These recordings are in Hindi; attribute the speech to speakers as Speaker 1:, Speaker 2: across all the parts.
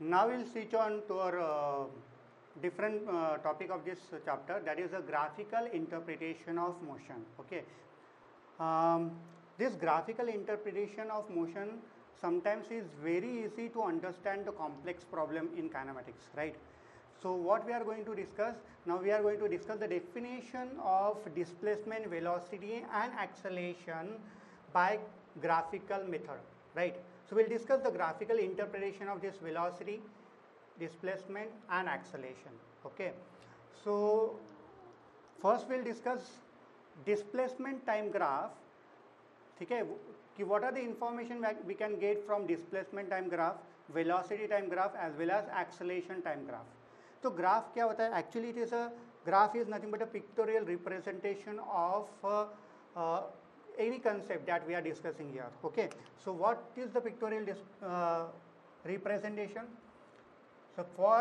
Speaker 1: Now we'll switch on to our different topic of this chapter, that is a graphical interpretation of motion. Okay, this graphical interpretation of motion sometimes is very easy to understand the complex problem in kinematics, right? So what we are going to discuss now, we are going to discuss the definition of displacement, velocity and acceleration by graphical method, right? So we'll discuss the graphical interpretation of this velocity, displacement and acceleration. Okay, so first we'll discuss displacement time graph. ठीक है कि what are the information we can get from displacement time graph, velocity time graph as well as acceleration time graph. तो ग्राफ क्या होता है? Actually it is a graph is nothing but a pictorial representation of any concept that we are discussing here. Okay, so what is the pictorial representation? So for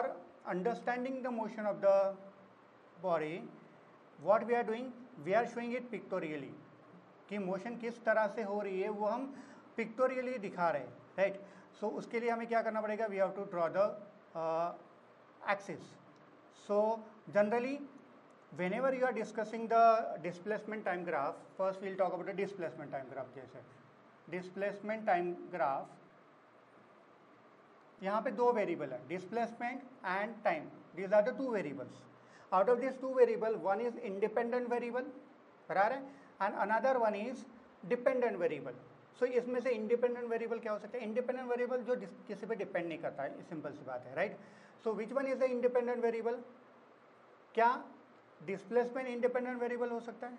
Speaker 1: understanding the motion of the body, what we are doing, we are showing it pictorially कि मोशन किस तरह से हो रही है वो हम पिक्टोरियली दिखा रहे हैं, राइट? सो उसके लिए हमें क्या करना पड़ेगा? We have to draw the axis. So generally whenever you are discussing the displacement time graph, first we'll talk about the displacement time graph. जैसे displacement time graph, यहाँ पे दो वेरिएबल है, displacement and time. These are the two variables. Out of these two variable, one is independent variable, बराबर है, and another one is dependent variable. सो इसमें से इंडिपेंडेंट वेरिएबल क्या हो सकता है? इंडिपेंडेंट वेरिएबल जो किसी पे डिपेंड नहीं करता है, सिंपल सी बात है, right? So which one is the independent variable? क्या डिस्प्लेसमेंट इंडिपेंडेंट वेरिएबल हो सकता है?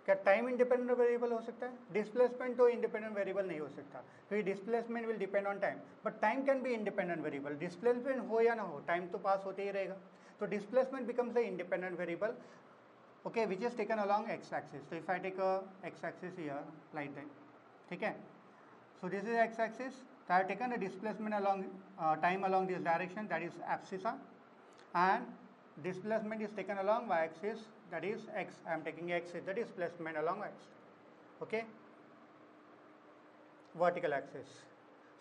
Speaker 1: क्या टाइम इंडिपेंडेंट वेरिएबल हो सकता है? डिस्प्लेसमेंट तो इंडिपेंडेंट वेरिएबल नहीं हो सकता, क्योंकि displacement will depend on time, but time can be independent variable. Displacement हो या ना हो, टाइम तो पास होते ही रहेगा. तो displacement becomes the independent variable, okay, which is taken along x-axis. So if I take a x-axis here like that, ठीक है? So this is x-axis. So I have taken a displacement along time along this direction, that is abscissa, and displacement is taken along y-axis, that is x. I am taking x is the displacement along x. Okay, vertical axis.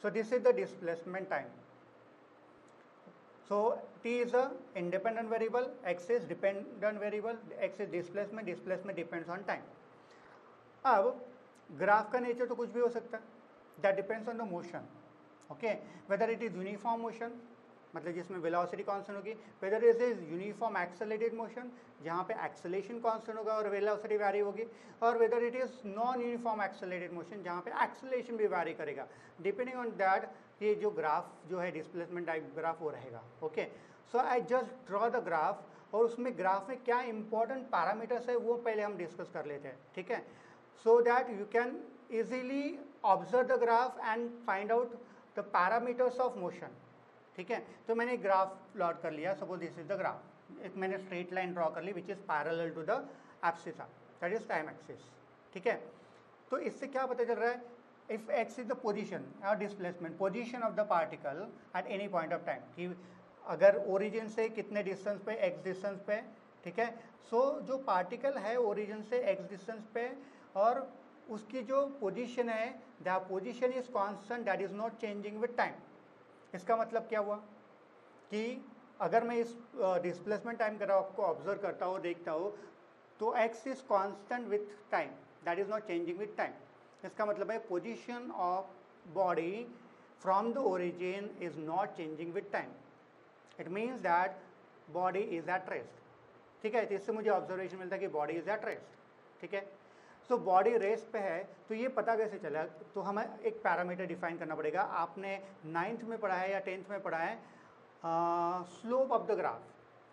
Speaker 1: So this is the displacement time. So t is a independent variable, x is dependent variable, x is displacement, displacement depends on time. अब ग्राफ का नेचर तो कुछ भी हो सकता है, that depends on the motion. Okay, whether it is uniform motion, मतलब जिसमें वेलोसिटी कांस्टेंट होगी, whether it is uniform accelerated motion जहाँ पे एक्सेलेरेशन कांस्टेंट होगा और वेलोसिटी वैरी होगी, और whether it is non uniform accelerated motion जहाँ पे एक्सेलरेशन भी वैरी करेगा. डिपेंडिंग ऑन दैट ये जो ग्राफ जो है डिस्प्लेसमेंट टाइप ग्राफ वो रहेगा. Okay, so I just draw the graph, और उसमें ग्राफ में क्या इंपॉर्टेंट पैरामीटर्स है वो पहले हम डिस्कस कर लेते हैं, ठीक है? So that you can easily observe the graph and find out the parameters of motion. ठीक है, तो मैंने ग्राफ प्लॉट कर लिया. Suppose this is the graph, एक मैंने स्ट्रेट लाइन ड्रॉ कर ली which is parallel to the abscissa, that is time axis. ठीक है, तो इससे क्या पता चल रहा है? If x is the position और displacement, position of the particle at any point of time, कि अगर ओरिजिन से कितने डिस्टेंस पे, एक्स डिस्टेंस पे. ठीक है, सो जो पार्टिकल है ओरिजिन से एक्स डिस्टेंस पे और उसकी जो पोजीशन है, the position is constant, that is not changing with time. इसका मतलब क्या हुआ कि अगर मैं इस डिस्प्लेसमेंट टाइम ग्राफ को ऑब्जर्व करता हूँ, देखता हूँ, तो x is constant with time, that is not changing with time. इसका मतलब है position of body from the origin is not changing with time. It means that body is at rest. ठीक है, तो इससे मुझे ऑब्जर्वेशन मिलता है कि बॉडी इज एट रेस्ट. ठीक है, सो बॉडी रेस्ट पे है, तो ये पता कैसे चला? तो हमें एक पैरामीटर डिफाइन करना पड़ेगा. आपने 9th में पढ़ा है या 10th में पढ़ा है, slope of the graph,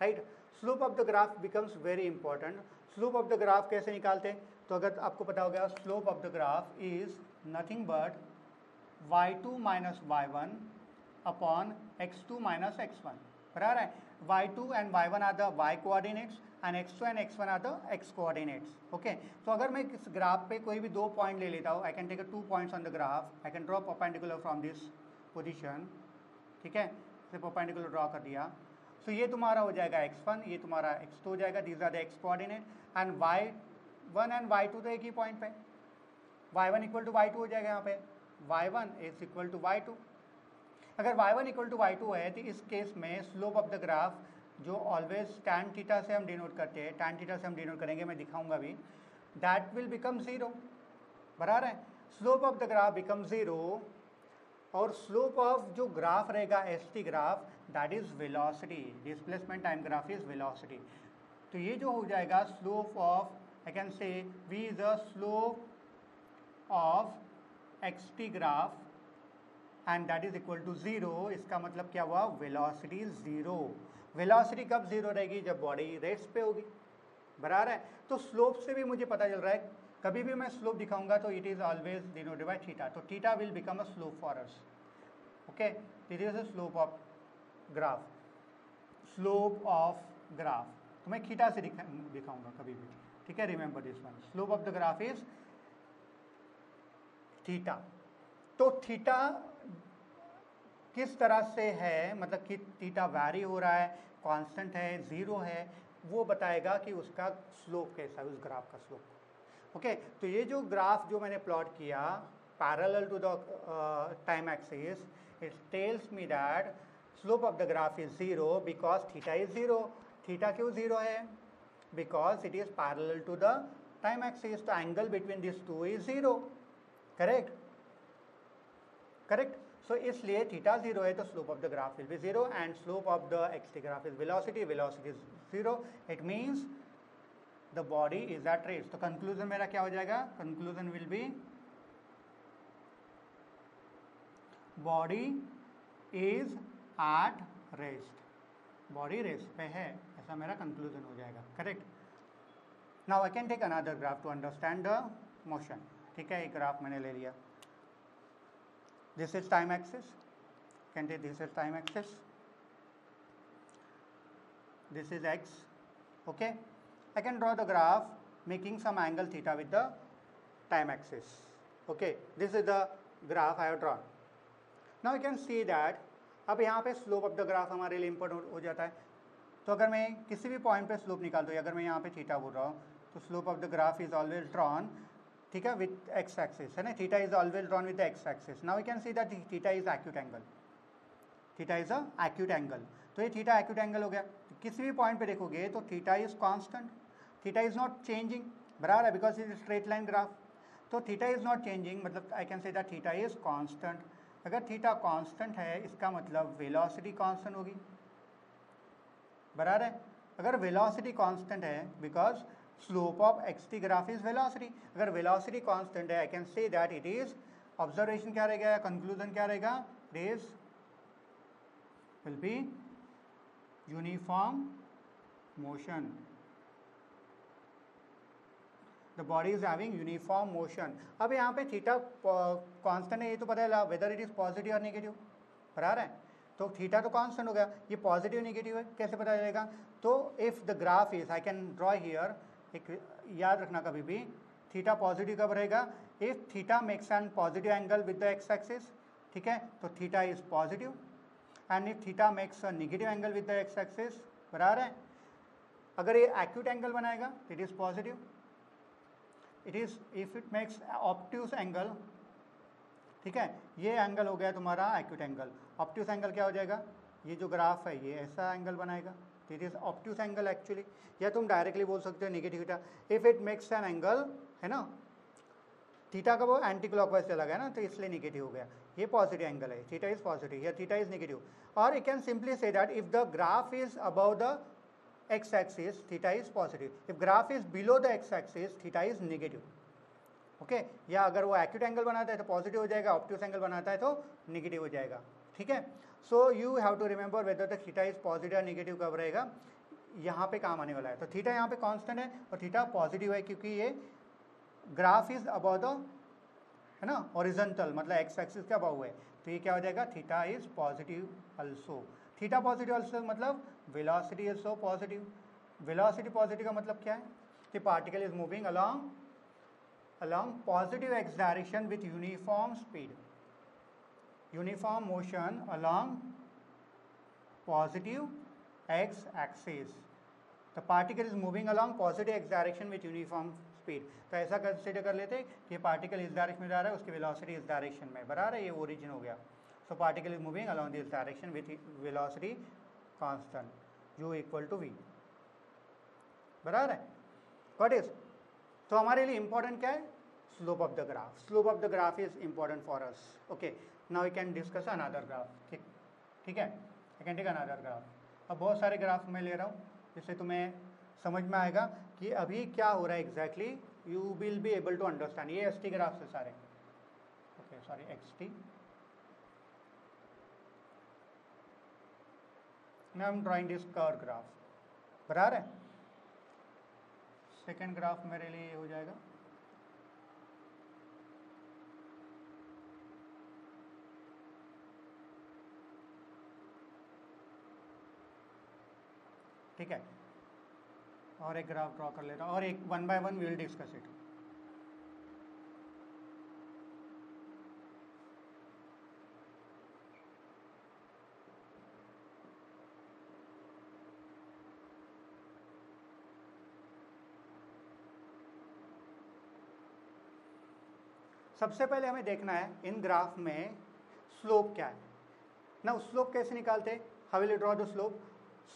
Speaker 1: right? Slope of the graph becomes very important. Slope of the graph कैसे निकालते हैं? तो अगर आपको पता होगा, slope of the graph is nothing but y2 minus y1 upon x2 minus x1. बराबर है? y2 and y1 are the y coordinates and x2 and x1 are the x coordinates. Okay, तो अगर मैं इस ग्राफ पे कोई भी दो पॉइंट ले लेता हूँ, I can take 2 points on the graph, I can draw perpendicular from this position. ठीक है, इसे परपेंडिकुलर ड्रॉ कर दिया. सो ये तुम्हारा हो जाएगा x1, ये तुम्हारा x2 हो जाएगा. These are the x coordinate and y1 and y2 तो एक ही पॉइंट पे, y1 इक्वल टू y2 हो जाएगा. यहाँ पे y1 is equal to y2. अगर y1 इक्वल टू y2 है तो इस केस में स्लोप ऑफ द ग्राफ जो ऑलवेज tan थीटा से हम डिनोट करते हैं, tan थीटा से हम डिनोट करेंगे, मैं दिखाऊंगा भी, दैट विल बिकम 0, बराबर है। Slope of the graph become 0 और स्लोप ऑफ जो ग्राफ रहेगा st graph that is velocity, displacement time graph is velocity. तो ये जो हो जाएगा slope of, I can say v is the slope of xt graph and that is equal to 0। इसका मतलब क्या हुआ, वेलोसिटी 0। वेलोसिटी कब 0 रहेगी, जब बॉडी रेस्ट पे होगी, बराबर है। तो स्लोप से भी मुझे पता चल रहा है, कभी भी मैं स्लोप दिखाऊंगा तो it is always denoted by theta, तो theta will become a slope for us, okay. This is a slope of graph, slope of graph, तो मैं थीटा से दिखाऊंगा कभी भी, ठीक है। Remember this one, slope of the graph is theta. तो थीटा किस तरह से है, मतलब कि थीटा वैरी हो रहा है, कांस्टेंट है, 0 है, वो बताएगा कि उसका स्लोप कैसा है, उस ग्राफ का स्लोप, ओके। तो ये जो ग्राफ जो मैंने प्लॉट किया parallel to the time axis, it tells me that slope of the graph is 0 because theta is 0। Theta क्यों 0 है, because it is parallel to the time axis, तो angle between this two is 0, correct, correct. So इसलिए थीटा 0 है तो slope of the graph will be 0 and slope of the xt graph is velocity, velocity is 0, it means the body is at rest. तो कंक्लूजन मेरा क्या हो जाएगा, conclusion will be body is at rest, body rest पे है, ऐसा मेरा कंक्लूजन हो जाएगा, correct. Now I can take another graph to understand the motion, ठीक है। एक ग्राफ मैंने ले लिया, this is time axis, can take this is time axis, this is x, okay। I can draw the graph making some angle theta with the time axis, okay। This is the graph I have drawn। Now you can see that अब यहाँ पे स्लोप ऑफ द ग्राफ हमारे लिए इम्पोर्टेंट हो जाता है। तो अगर मैं किसी भी पॉइंट पे स्लोप निकाल दूँ, अगर मैं यहाँ पे थीटा बोल रहा हूँ तो slope of the graph is always drawn, ठीक है, विथ एक्स एक्सिस, है ना। Theta is always drawn with the x axis. Now we can see that theta is acute angle, theta is a acute angle. तो ये थीटा एक्यूट एंगल हो गया। तो किसी भी पॉइंट पे देखोगे तो theta is constant, theta is not changing, बराबर है, because it is straight line graph. तो थीटा इज नॉट चेंजिंग, मतलब आई can say that theta is constant. अगर थीटा कांस्टेंट है इसका मतलब वेलोसिटी कांस्टेंट होगी, बराबर है। अगर वेलोसिटी कांस्टेंट है, because slope of xt graph is velocity, अगर वेलोसिटी कांस्टेंट है I can say that it is, observation क्या रहेगा, कंक्लूजन क्या रहेगा, it is will be uniform motion, the body is having uniform motion. अब यहाँ पे थीटा कांस्टेंट है, ये तो पता है वेदर इट इज पॉजिटिव और नेगेटिव, बराबर है। तो थीटा तो कांस्टेंट हो गया, ये पॉजिटिव नेगेटिव है, कैसे पता चलेगा। तो if the graph is, I can draw here, एक याद रखना कभी भी, थीटा पॉजिटिव कब रहेगा, if theta makes an positive angle with the x axis, ठीक है, तो theta is positive, and if theta makes a negative angle with the x axis, बराबर है। अगर ये एक्यूट एंगल बनाएगा it is positive, it is if it makes obtuse angle, ठीक है, ये एंगल हो गया तुम्हारा एक्यूट एंगल। ऑब्ट्यूस एंगल क्या हो जाएगा, ये जो ग्राफ है ये ऐसा एंगल बनाएगा, it is obtuse angle actually, या तुम डायरेक्टली बोल सकते हो negative theta. If it makes an angle, है ना, थीटा का वो एंटी क्लॉकवाइज चला गया ना, तो इसलिए नेगेटिव हो गया, ये पॉजिटिव एंगल है, थीटा इज पॉजिटिव या थीटा इज नेगेटिव। और you can simply say that if the graph is above the x axis theta is positive, if graph is below the x axis theta is negative, okay. या अगर वो एक्यूट एंगल बनाता है तो पॉजिटिव हो जाएगा, ऑब्ट्यूस एंगल बनाता है तो नेगेटिव हो जाएगा, ठीक है। So you have to remember whether the theta is positive या नेगेटिव कब रहेगा, यहाँ पे काम आने वाला है। तो थीटा यहाँ पे कांस्टेंट है और थीटा पॉजिटिव है क्योंकि ये ग्राफ इज अबव द, है ना, हॉरिजॉन्टल, मतलब एक्स एक्सिस के अबव है, तो ये क्या हो जाएगा, theta is positive also. Theta positive also मतलब velocity is so positive. Velocity positive का मतलब क्या है, कि particle is moving along positive x direction with uniform speed, uniform motion along positive x axis, the particle is moving along positive x direction with uniform speed। तो ऐसा कंसिडर कर लेते कि पार्टिकल इस डायरेक्शन में जा रहा है, उसकी वेलोसिटी इस डायरेक्शन में, बराबर है, ये ओरिजिन हो गया। So particle is moving along this direction with velocity constant u equal to v. बराबर है, व्हाट इज? तो हमारे लिए इंपॉर्टेंट क्या है? Slope of the graph. Slope of the graph is important for us. Okay, now we can discuss another graph. ठीक है, I can take another graph. अब बहुत सारे ग्राफ मैं ले रहा हूँ जिससे तुम्हें समझ में आएगा कि अभी क्या हो रहा है exactly. You will be able to understand. ये एस टी ग्राफ से सारे. Okay, sorry, x t. Now I am drawing this curve graph. बराबर है. सेकेंड ग्राफ मेरे लिए हो जाएगा ठीक है. और एक ग्राफ ड्रॉ कर लेता हूँ और एक one by one we will discuss it. सबसे पहले हमें देखना है इन ग्राफ में स्लोप क्या है ना. स्लोप कैसे निकालते हैं? How will you draw the slope?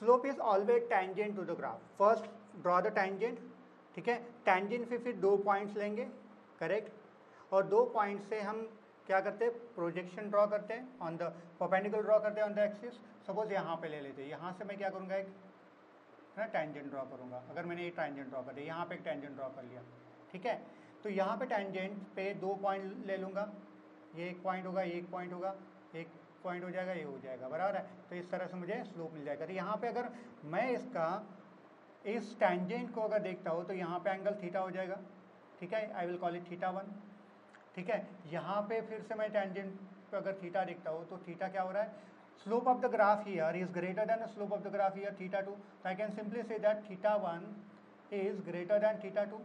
Speaker 1: Slope is always tangent to the graph. First draw the tangent. ठीक है, टेंजेंट से फिर 2 पॉइंट्स लेंगे, करेक्ट. और 2 पॉइंट से हम क्या करते हैं? प्रोजेक्शन ड्रॉ करते हैं ऑन द परपेंडिकुलर ड्रॉ करते हैं ऑन द एक्सिस. सपोज यहाँ पे ले लेते हैं. यहाँ से मैं क्या करूँगा? एक ना टेंजेंट ड्रॉ करूँगा. अगर मैंने ये टेंजेंट ड्रॉ कर दिया, यहाँ पे एक टेंजेंट ड्रॉ कर लिया, ठीक है. तो यहाँ पे टेंजेंट पे 2 पॉइंट ले लूँगा. ये एक पॉइंट होगा, ये एक पॉइंट होगा, एक पॉइंट हो जाएगा, ये हो जाएगा. बराबर है. तो इस तरह से मुझे स्लोप मिल जाएगा. तो यहाँ पे अगर मैं इसका इस टेंजेंट को अगर देखता हूँ तो यहाँ पे एंगल थीटा हो जाएगा. ठीक है, I will call it theta 1. ठीक है, यहाँ पे फिर से मैं टेंजेंट पे अगर थीटा देखता हूँ तो थीटा क्या हो रहा है? Slope of the graph here is greater than the slope of the graph here theta 2. तो I can simply say that theta 1 is greater than theta 2.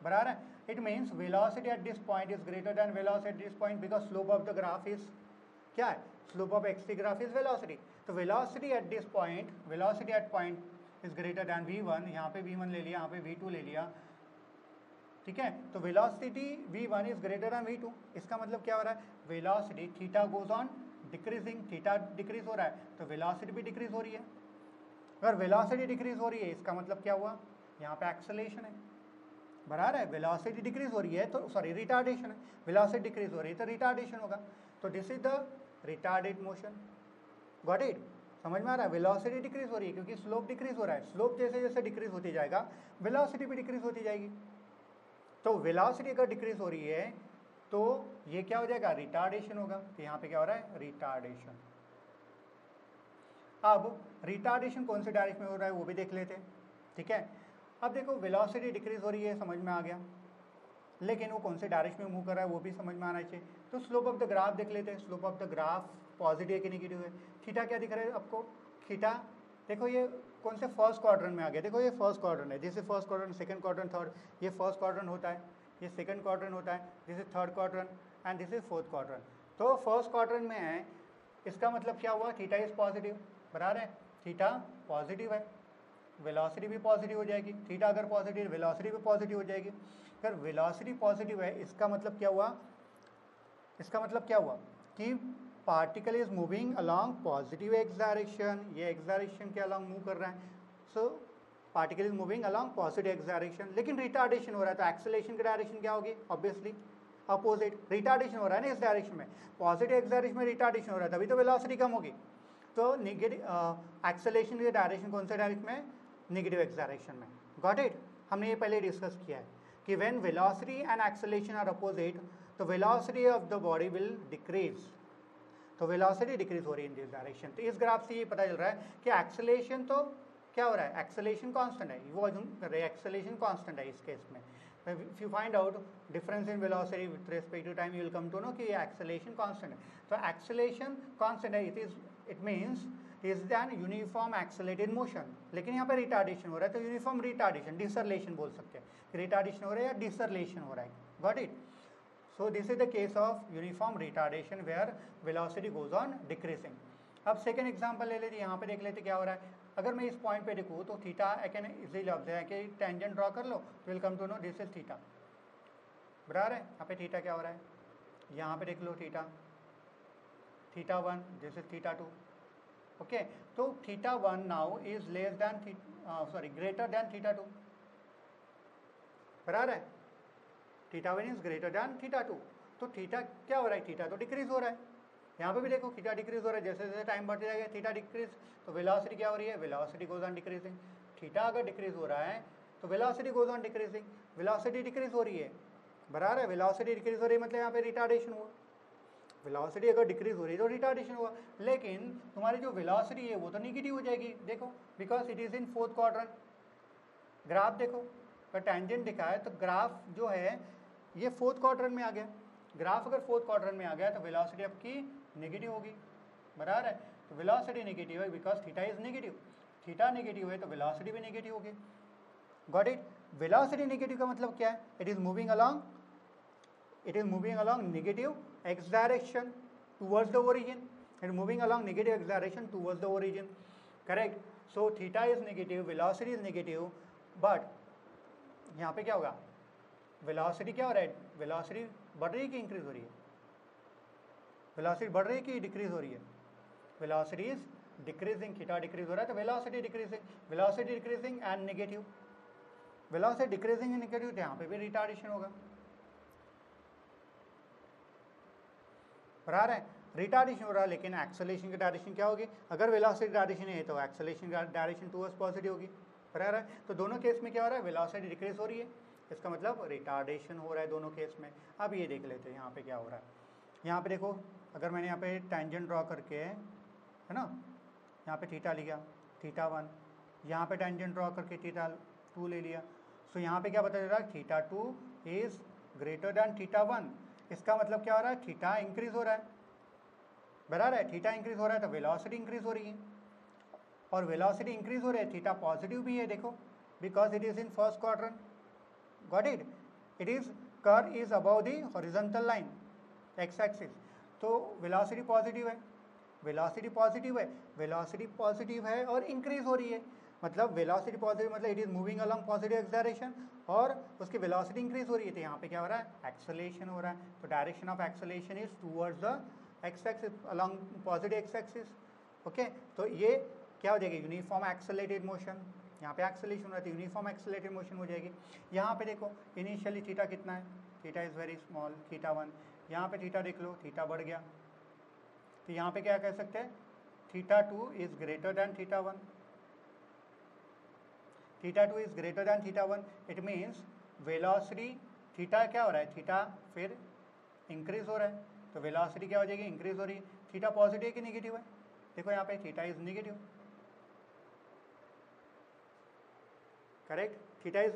Speaker 1: बराबर है. It means velocity at this point is greater than velocity at this point because slope of the graph is क्या है? Slope of x t graph is velocity. तो velocity at this point, velocity eight point is greater then v1. यहाँ पे v1 ले लिया, यहाँ पे v2 ले लिया. ठीक है, तो velocity v1 is greater then v2. इसका मतलब क्या हो रहा है? Velocity theta goes on decreasing. Theta decrease हो रहा है तो वेलोसिटी भी डिक्रीज हो रही है. अगर वेलोसिटी डिक्रीज हो रही है इसका मतलब क्या हुआ? यहाँ पे एक्सेलरेशन है. बराबर है. वेलोसिटी डिक्रीज हो रही है तो सॉरी रिटार्डेशन है. वेलोसिटी डिक्रीज हो रही है तो रिटार्डेशन होगा. तो this is the retarded motion. Got it? समझ में आ रहा है? वेलोसिटी डिक्रीज हो रही है क्योंकि स्लोप डिक्रीज हो रहा है. स्लोप जैसे जैसे डिक्रीज होती जाएगा वेलोसिटी भी डिक्रीज होती जाएगी. तो वेलोसिटी अगर डिक्रीज हो रही है तो ये क्या हो जाएगा? रिटार्डेशन होगा. तो यहाँ पे क्या हो रहा है? रिटार्डेशन. अब रिटार्डेशन कौन से डायरेक्शन में हो रहा है वो भी देख लेते हैं. ठीक है, अब देखो वेलोसिटी डिक्रीज हो रही है, समझ में आ गया, लेकिन वो कौन से डायरेक्शन में मूव कर रहा है वो भी समझ में आना चाहिए. तो स्लोप ऑफ द ग्राफ देख लेते हैं. Slope of the graph positive है कि नेगेटिव है? थीटा क्या दिख रहा है आपको? थीटा देखो ये कौन से फर्स्ट क्वाड्रेंट में आ गया. देखो ये फर्स्ट क्वाड्रेंट है. This is first quadrant, second quadrant, third. ये फर्स्ट क्वाड्रेंट होता है, ये सेकंड क्वाड्रेंट होता है, this is third quadrant and this is fourth quadrant. तो फर्स्ट क्वाड्रेंट में है, इसका मतलब क्या हुआ? Theta is positive. बराबर है. थीटा पॉजिटिव है, वेलोसिटी भी पॉजिटिव हो जाएगी. थीटा अगर पॉजिटिव, वेलोसिटी भी पॉजिटिव हो जाएगी. अगर वेलोसिटी पॉजिटिव है इसका मतलब क्या हुआ? इसका मतलब क्या हुआ कि particle is moving along positive x direction. ये एक्स डायरेक्शन के अलॉन्ग मूव कर रहा है. So particle is moving along positive x direction. लेकिन रिटार्डेशन हो रहा है तो एक्सेलरेशन की डायरेक्शन क्या होगी? Obviously opposite. रिटार्डेशन हो रहा है ना इस डायरेक्शन में, पॉजिटिव एक्स डायरेक्शन में रिटार्डेशन हो रहा है, तभी तो वेलोसिटी कम होगी. तो नेगेटिव एक्सेलरेशन की डायरेक्शन कौन से डायरेक्शन में? नेगेटिव एक्स डायरेक्शन में. Got it? हमने ये पहले डिस्कस किया है कि when velocity and acceleration are opposite तो velocity of the body will decrease. तो वेलोसिटी डिक्रीज हो रही है इन दिस डायरेक्शन. तो इस ग्राफ से ये पता चल रहा है कि एक्सेलरेशन तो क्या हो रहा है? एक्सेलरेशन कांस्टेंट है. वो एक्सेलरेशन कांस्टेंट है इस केस में. If you find out difference in velocity with respect to time you will come to know कि ये एक्सेलरेशन कांस्टेंट है. तो एक्सेलरेशन कांस्टेंट है. It means is then uniform accelerated motion. लेकिन यहाँ पे रिटार्डेशन हो रहा है तो यूनिफॉर्म रिटार्डेशन, डिसरलेशन बोल सकते हैं. रिटार्डेशन हो रहा है या डिसरलेशन हो रहा है. Got it? So this is the case of uniform retardation where velocity goes on decreasing. अब सेकेंड एग्जाम्पल ले लेते, यहाँ पे देख लेते क्या हो रहा है. अगर मैं इस पॉइंट पे देखूँ तो theta I can easily observe कि टेंजेंट ड्रॉ कर लो तो will come to know this is theta. बराबर है. यहाँ पे थीटा क्या हो रहा है? यहाँ पे देख लो theta. theta 1, this is theta 2. Okay, so theta 1 now is less than greater than theta 2. बराबर है, theta 1 is greater than theta 2. तो थीटा क्या हो रहा है, थीटा तो डिक्रीज हो रहा है. यहाँ पे भी देखो थीटा डिक्रीज हो रहा है, जैसे जैसे टाइम बढ़ते जाएगा थीटा डिक्रीज, तो वेलोसिटी क्या हो रही है, velocity goes on decreasing. Theta अगर डिक्रीज हो रहा है तो velocity goes on decreasing. Velocity decrease हो रही है, बराबर है, वेलोसिटी डिक्रीज हो रही है मतलब यहाँ पे रिटार्डेशन हुआ. वेलोसिटी अगर डिक्रीज हो रही है तो रिटार्डेशन हुआ, लेकिन तुम्हारी जो वेलोसिटी है वो तो निगेटिव हो जाएगी. देखो because it is in fourth quadrant. Graph देखो, अगर टेंजेंट दिखा है तो ग्राफ जो है ये फोर्थ क्वाड्रेंट में आ गया. ग्राफ अगर फोर्थ क्वाड्रेंट में आ गया तो वेलोसिटी आपकी नेगेटिव होगी, बराबर है. तो वेलोसिटी नेगेटिव है because theta is negative. Theta negative है तो वेलोसिटी भी नेगेटिव होगी. Got it. वेलोसिटी नेगेटिव का मतलब क्या है, it is moving along negative x direction towards the origin. It is moving along negative x direction towards the origin. Correct. So theta is negative, velocity is negative, but यहाँ पे क्या होगा, वेलोसिटी क्या हो रहा है, वेलोसिटी बढ़ रही है कि इंक्रीज हो रही है, वेलोसिटी बढ़ रही है कि डिक्रीज हो रही है, velocity is decreasing. Theta decrease हो रहा है तो velocity decreasing and negative. Velocity decreasing and negative, यहाँ पे भी रिटार्डेशन होगा, बराबर है. रिटार्डेशन हो रहा है, लेकिन एक्सेलरेशन की डायरेक्शन क्या होगी, अगर वेलोसिटी डायरेक्शन है तो एक्सेलरेशन डायरेक्शन टुवर्ड्स पॉजिटिव होगी, बराबर है. तो दोनों केस में क्या हो रहा है, वेलोसिटी डिक्रीज हो रही है, इसका मतलब रिटार्डेशन हो रहा है दोनों केस में. अब ये देख लेते हैं यहाँ पे क्या हो रहा है. यहाँ पे देखो, अगर मैंने यहाँ पे टेंजेंट ड्रॉ करके, है ना, यहाँ पे थीटा लिया, थीटा 1, यहाँ पे टेंजेंट ड्रॉ करके थीटा 2 ले लिया. सो यहाँ पे क्या पता चल रहा है, theta 2 is greater than theta 1. इसका मतलब क्या हो रहा है, थीटा इंक्रीज हो रहा है, बराबर है. थीटा इंक्रीज हो रहा है तो वेलोसिटी इंक्रीज हो रही है, और वेलोसिटी इंक्रीज हो रही है, थीटा पॉजिटिव भी है, देखो because it is in first quadrant. Got it. It is curve is above the horizontal line x axis. तो वेलोसिटी पॉजिटिव है, वेलोसिटी पॉजिटिव है और इंक्रीज हो रही है, मतलब वेलोसिटी पॉजिटिव मतलब it is moving along positive x direction, और उसकी वेलोसिटी इंक्रीज हो रही है. तो यहाँ पे क्या हो रहा है, एक्सेलरेशन हो रहा है. तो direction of acceleration is towards the x axis along positive x axis. Okay, तो ये क्या हो जाएगी, यूनिफॉर्म एक्सेलरेटेड मोशन. यहाँ पे एक्सेलरेशन हो रहा है तो यूनिफॉर्म एक्सेलरेटेड मोशन हो जाएगी. यहाँ पे देखो इनिशियली थीटा कितना है, theta is very small, theta 1. यहाँ पे थीटा देख लो, थीटा बढ़ गया, तो यहाँ पे क्या कह सकते हैं, theta 2 is greater than theta 1. Theta 2 is greater than theta 1. It means velocity, theta क्या हो रहा है, थीटा फिर इंक्रीज हो रहा है, तो वेलोसिटी क्या हो जाएगी, इंक्रीज हो रही है. थीटा पॉजिटिव है कि नेगेटिव है, देखो यहाँ पे theta is negative, correct. Theta is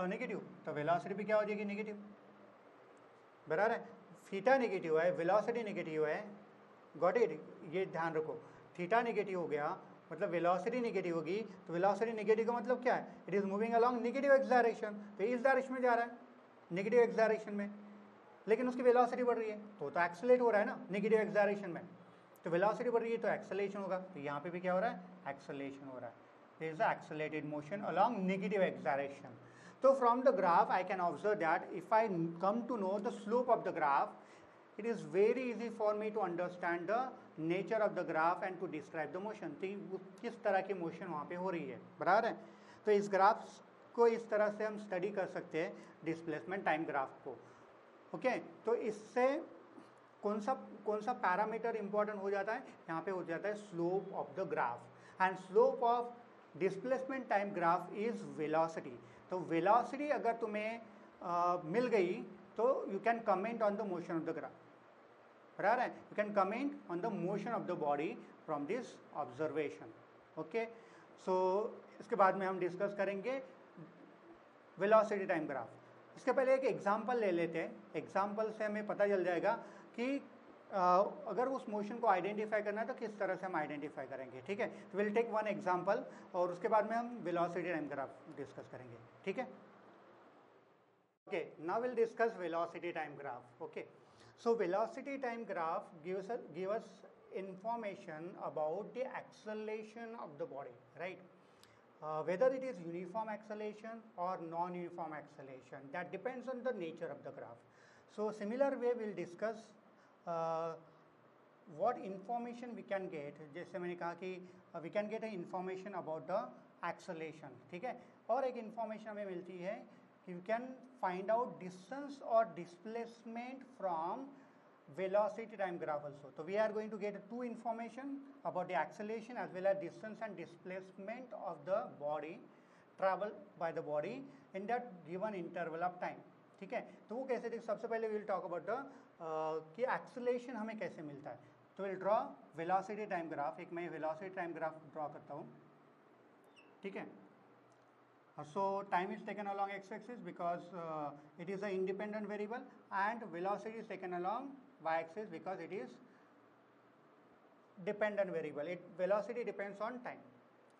Speaker 1: negative तो वेलोसिटी भी क्या हो जाएगी, नेगेटिव, बराबर है. थीटा नेगेटिव है, वेलोसिटी नेगेटिव है. Got it. ये ध्यान रखो, थीटा नेगेटिव हो गया मतलब वेलोसिटी नेगेटिव होगी, तो वेलोसिटी नेगेटिव का मतलब क्या है, it is moving along negative x direction, तो इस डायरेक्शन में जा रहा है, नेगेटिव एक्स डायरेक्शन में, लेकिन उसकी वेलोसिटी बढ़ रही है तो एक्सेलरेट हो रहा है ना नेगेटिव एक्स डायरेक्शन में. तो वेलोसिटी बढ़ रही है तो एक्सेलरेशन होगा, तो यहाँ पे भी क्या हो रहा है, एक्सेलरेशन हो रहा है. This is the accelerated motion along negative x direction. So from the graph I can observe that if I come to know the slope of the graph, it is very easy for me to understand the nature of the graph and to describe the motion. तो किस तरह की मोशन वहाँ पे हो रही है, बराबर है. तो इस ग्राफ को इस तरह से हम स्टडी कर सकते हैं, डिस्प्लेसमेंट टाइम ग्राफ को. ओके, तो इससे कौन सा पैरामीटर इंपॉर्टेंट हो जाता है, यहाँ पे हो जाता है slope of the graph. And slope of displacement time graph is velocity. तो वेलोसिटी अगर तुम्हें मिल गई तो you can comment on the motion of the graph, बराबर है. You can comment on the motion of the body from this observation. Okay, so इसके बाद में हम डिस्कस करेंगे वेलोसिटी टाइम ग्राफ. इसके पहले एक एग्जाम्पल ले लेते हैं, एग्जाम्पल से हमें पता चल जाएगा कि अगर उस मोशन को आइडेंटिफाई करना है तो किस तरह से हम आइडेंटिफाई करेंगे. ठीक है, तो विल टेक वन एग्जांपल और उसके बाद में हम वेलोसिटी टाइम ग्राफ डिस्कस करेंगे. ठीक है, okay, now will discuss velocity time graph. Okay, so velocity time graph give us information about the acceleration of the body, right. Whether it is uniform acceleration or non-uniform acceleration, that depends on the nature of the graph. So similar way we'll discuss what information we can get, जैसे मैंने कहा कि we can get a information about the acceleration, ठीक है, और एक information हमें मिलती है कि we can find out distance or displacement from velocity time graph also. So we are going to get two information about the acceleration as well as distance and displacement of the body travel by the body in that given interval of time, ठीक है. तो वो कैसे देख, सबसे पहले विल टॉक अबाउट द कि एक्सेलरेशन हमें कैसे मिलता है. तो will draw velocity time graph. एक मैं वेलोसिटी टाइम ग्राफ ड्रॉ करता हूँ, ठीक है. So time is taken along x-axis because it is an independent variable, and velocity is taken along y-axis because it is dependent variable. Velocity depends on time.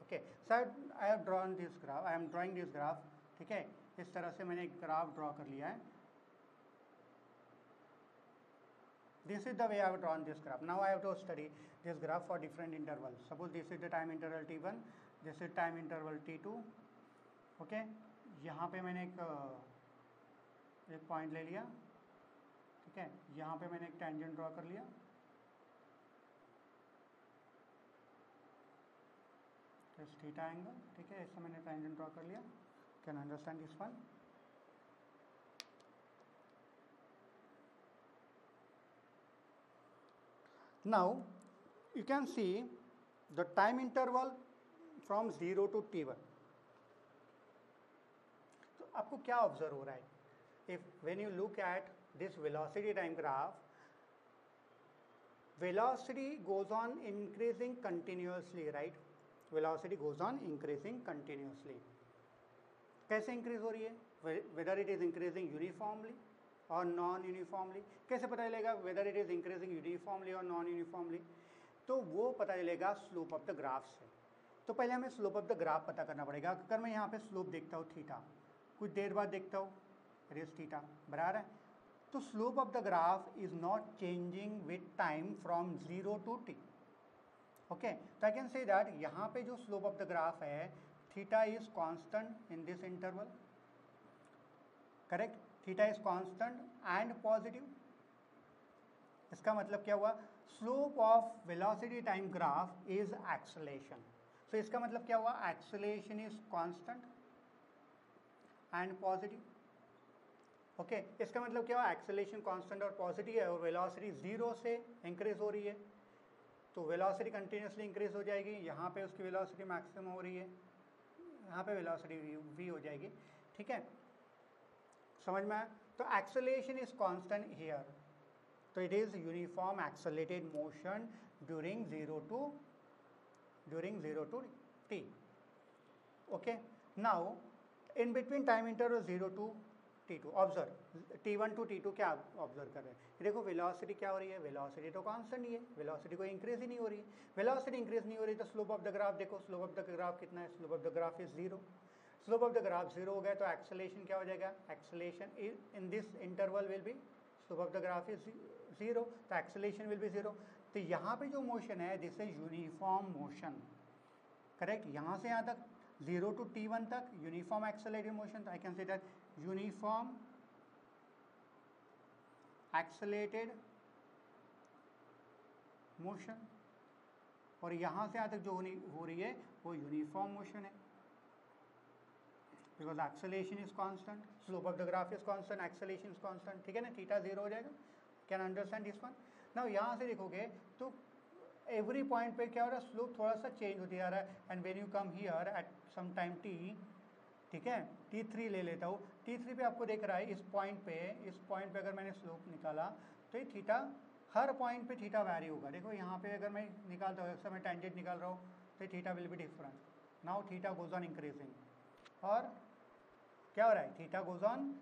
Speaker 1: Okay, so I have drawn this graph. I am drawing this graph. ठीक है, इस तरह से मैंने एक ग्राफ ड्रॉ कर लिया है. This is the way I have drawn this graph. Now I have to study this graph for different intervals. Suppose this is the time interval t1, this is time interval t2. Okay, यहाँ पे मैंने एक पॉइंट ले लिया, ठीक है. यहाँ पे मैंने एक टेंजेंट ड्रॉ कर लिया, थीटा एंगल, ठीक है. इससे मैंने टेंजेंट ड्रॉ कर लिया. Can understand this one. Now you can see the time interval from 0 to t1. आपको क्या ऑब्जर्व हो रहा है? If when you look at this velocity time graph, velocity goes on increasing continuously, right. Velocity goes on increasing continuously. कैसे इंक्रीज हो रही है? Whether it is increasing uniformly और नॉन यूनिफॉर्मली. कैसे पता चलेगा whether it is increasing uniformly और नॉन यूनिफॉर्मली? तो वो पता चलेगा स्लोप ऑफ द ग्राफ से. तो पहले हमें स्लोप ऑफ द ग्राफ पता करना पड़ेगा. अगर मैं यहाँ पे स्लोप देखता हूँ थीटा, कुछ देर बाद देखता हूँ रेस थीटा, बराबर है. तो slope of the graph is not changing with time from 0 to t. Okay, तो आई कैन से दैट यहाँ पे जो स्लोप ऑफ द ग्राफ है, theta is constant in this interval, correct. Theta is constant and positive. इसका मतलब क्या हुआ? Slope of velocity time graph is acceleration. So इसका मतलब क्या हुआ? Acceleration is constant and positive. Okay, इसका मतलब क्या हुआ? एक्सेलरेशन कांस्टेंट और पॉजिटिव है और वेलोसिटी 0 से इंक्रीज हो रही है. तो वेलोसिटी कंटिन्यूसली इंक्रीज हो जाएगी. यहाँ पे उसकी वेलोसिटी मैक्सिमम हो रही है, यहाँ पे वेलोसिटी v हो जाएगी, ठीक है. समझ में आया? तो एक्सेलरेशन इज कांस्टेंट हियर. तो it is uniform accelerated motion during 0 to t. Okay, now in between time interval 0 to t2, observe t1 to t2 क्या ऑब्जर्व कर रहे हैं? देखो वेलोसिटी क्या हो रही है? वेलोसिटी तो कांस्टेंट ही है, वेलोसिटी कोई इंक्रीज ही नहीं हो रही है. वेलोसिटी इंक्रीज नहीं हो रही तो स्लोप ऑफ द ग्राफ देखो. स्लोप ऑफ द ग्राफ कितना है? Slope of the graph is 0. Slope of the graph 0 हो गया तो एक्सेलरेशन क्या हो जाएगा? Acceleration in this interval will be, slope of the graph is 0, तो एक्सेलरेशन विल बी 0. तो यहाँ पे जो मोशन है this is uniform motion, correct. यहाँ से यहाँ तक 0 to t1 तक यूनिफॉर्म एक्सेलरेटेड मोशन. तो I can say that uniform accelerated motion. और यहाँ से यहाँ तक जो हो रही है वो यूनिफॉर्म मोशन है, because acceleration is constant, slope of the graph is constant, acceleration is constant, ठीक है ना. थीटा 0 हो जाएगा. Can understand this one. Now यहाँ से देखोगे तो एवरी पॉइंट पे क्या हो रहा है? स्लोप थोड़ा सा चेंज होती जा रहा है. And when you come here at some time t, ठीक है, t3 ले लेता हूँ. t3 पे आपको देख रहा है इस पॉइंट पे अगर मैंने स्लोप निकाला तो ये थीटा, हर पॉइंट पे थीटा वैरी होगा. देखो यहाँ पे अगर मैं निकालता हूँ, अक्सर मैं टेंजेंट निकाल रहा हूँ तो theta will be different. Now theta goes on increasing, और क्या हो रहा है? Theta goes on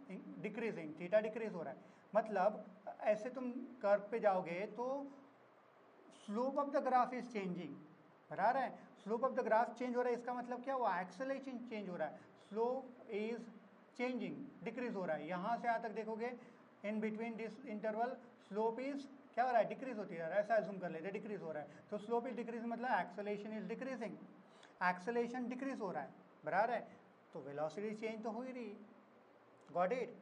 Speaker 1: decreasing, theta decrease हो रहा है. मतलब ऐसे तुम कर्व पे जाओगे तो slope of the graph is changing, बराबर है. Slope of the graph change हो रहा है, इसका मतलब क्या हुआ? एक्सेलरेशन चेंज हो रहा है. स्लोप इज चेंजिंग, डिक्रीज हो रहा है. यहाँ से यहाँ तक देखोगे in between this interval slope is क्या हो रहा है? डिक्रीज होती जा रहा है. ऐसा एज्यूम कर लेते, डिक्रीज हो रहा है. तो स्लोप इज डिक्रीज मतलब acceleration is decreasing, acceleration decrease हो रहा है, बराबर है. तो वेलोसिटी चेंज तो हो ही रही, गॉट इट.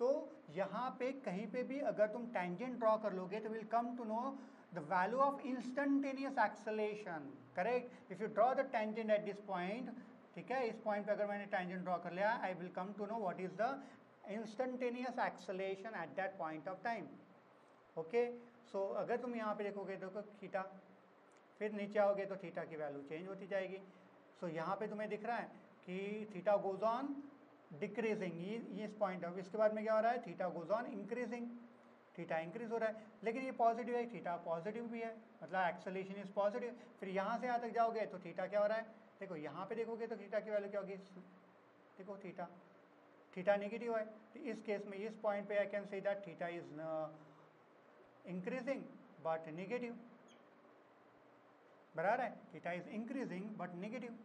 Speaker 1: तो यहाँ पे कहीं पे भी अगर तुम टेंजेंट ड्रॉ कर लोगे तो will come to know the value of instantaneous acceleration, correct. If you draw the tangent at this point, ठीक है, इस पॉइंट पे अगर मैंने टेंजेंट ड्रॉ कर लिया, I will come to know what is the instantaneous acceleration at that point of time. Okay, so अगर तुम यहाँ पे देखोगे देखो थीटा, फिर नीचे आओगे तो थीटा की वैल्यू चेंज होती जाएगी। सो यहाँ पे तुम्हें दिख रहा है कि थीटा गोज ऑन डिक्रीजिंग, ये इस पॉइंट ऑफ, इसके बाद में क्या हो रहा है, theta goes on increasing, theta increase हो रहा है, लेकिन ये पॉजिटिव है, थीटा पॉजिटिव भी है, मतलब एक्सेलेरेशन इज पॉजिटिव। फिर यहाँ से यहाँ तक जाओगे तो थीटा क्या हो रहा है, देखो यहाँ पे देखोगे तो थीटा की वैल्यू क्या होगी, देखो थीटा नेगेटिव है, तो इस केस में इस पॉइंट पे I can say that theta is increasing but negative, बराबर है, theta is increasing but negative,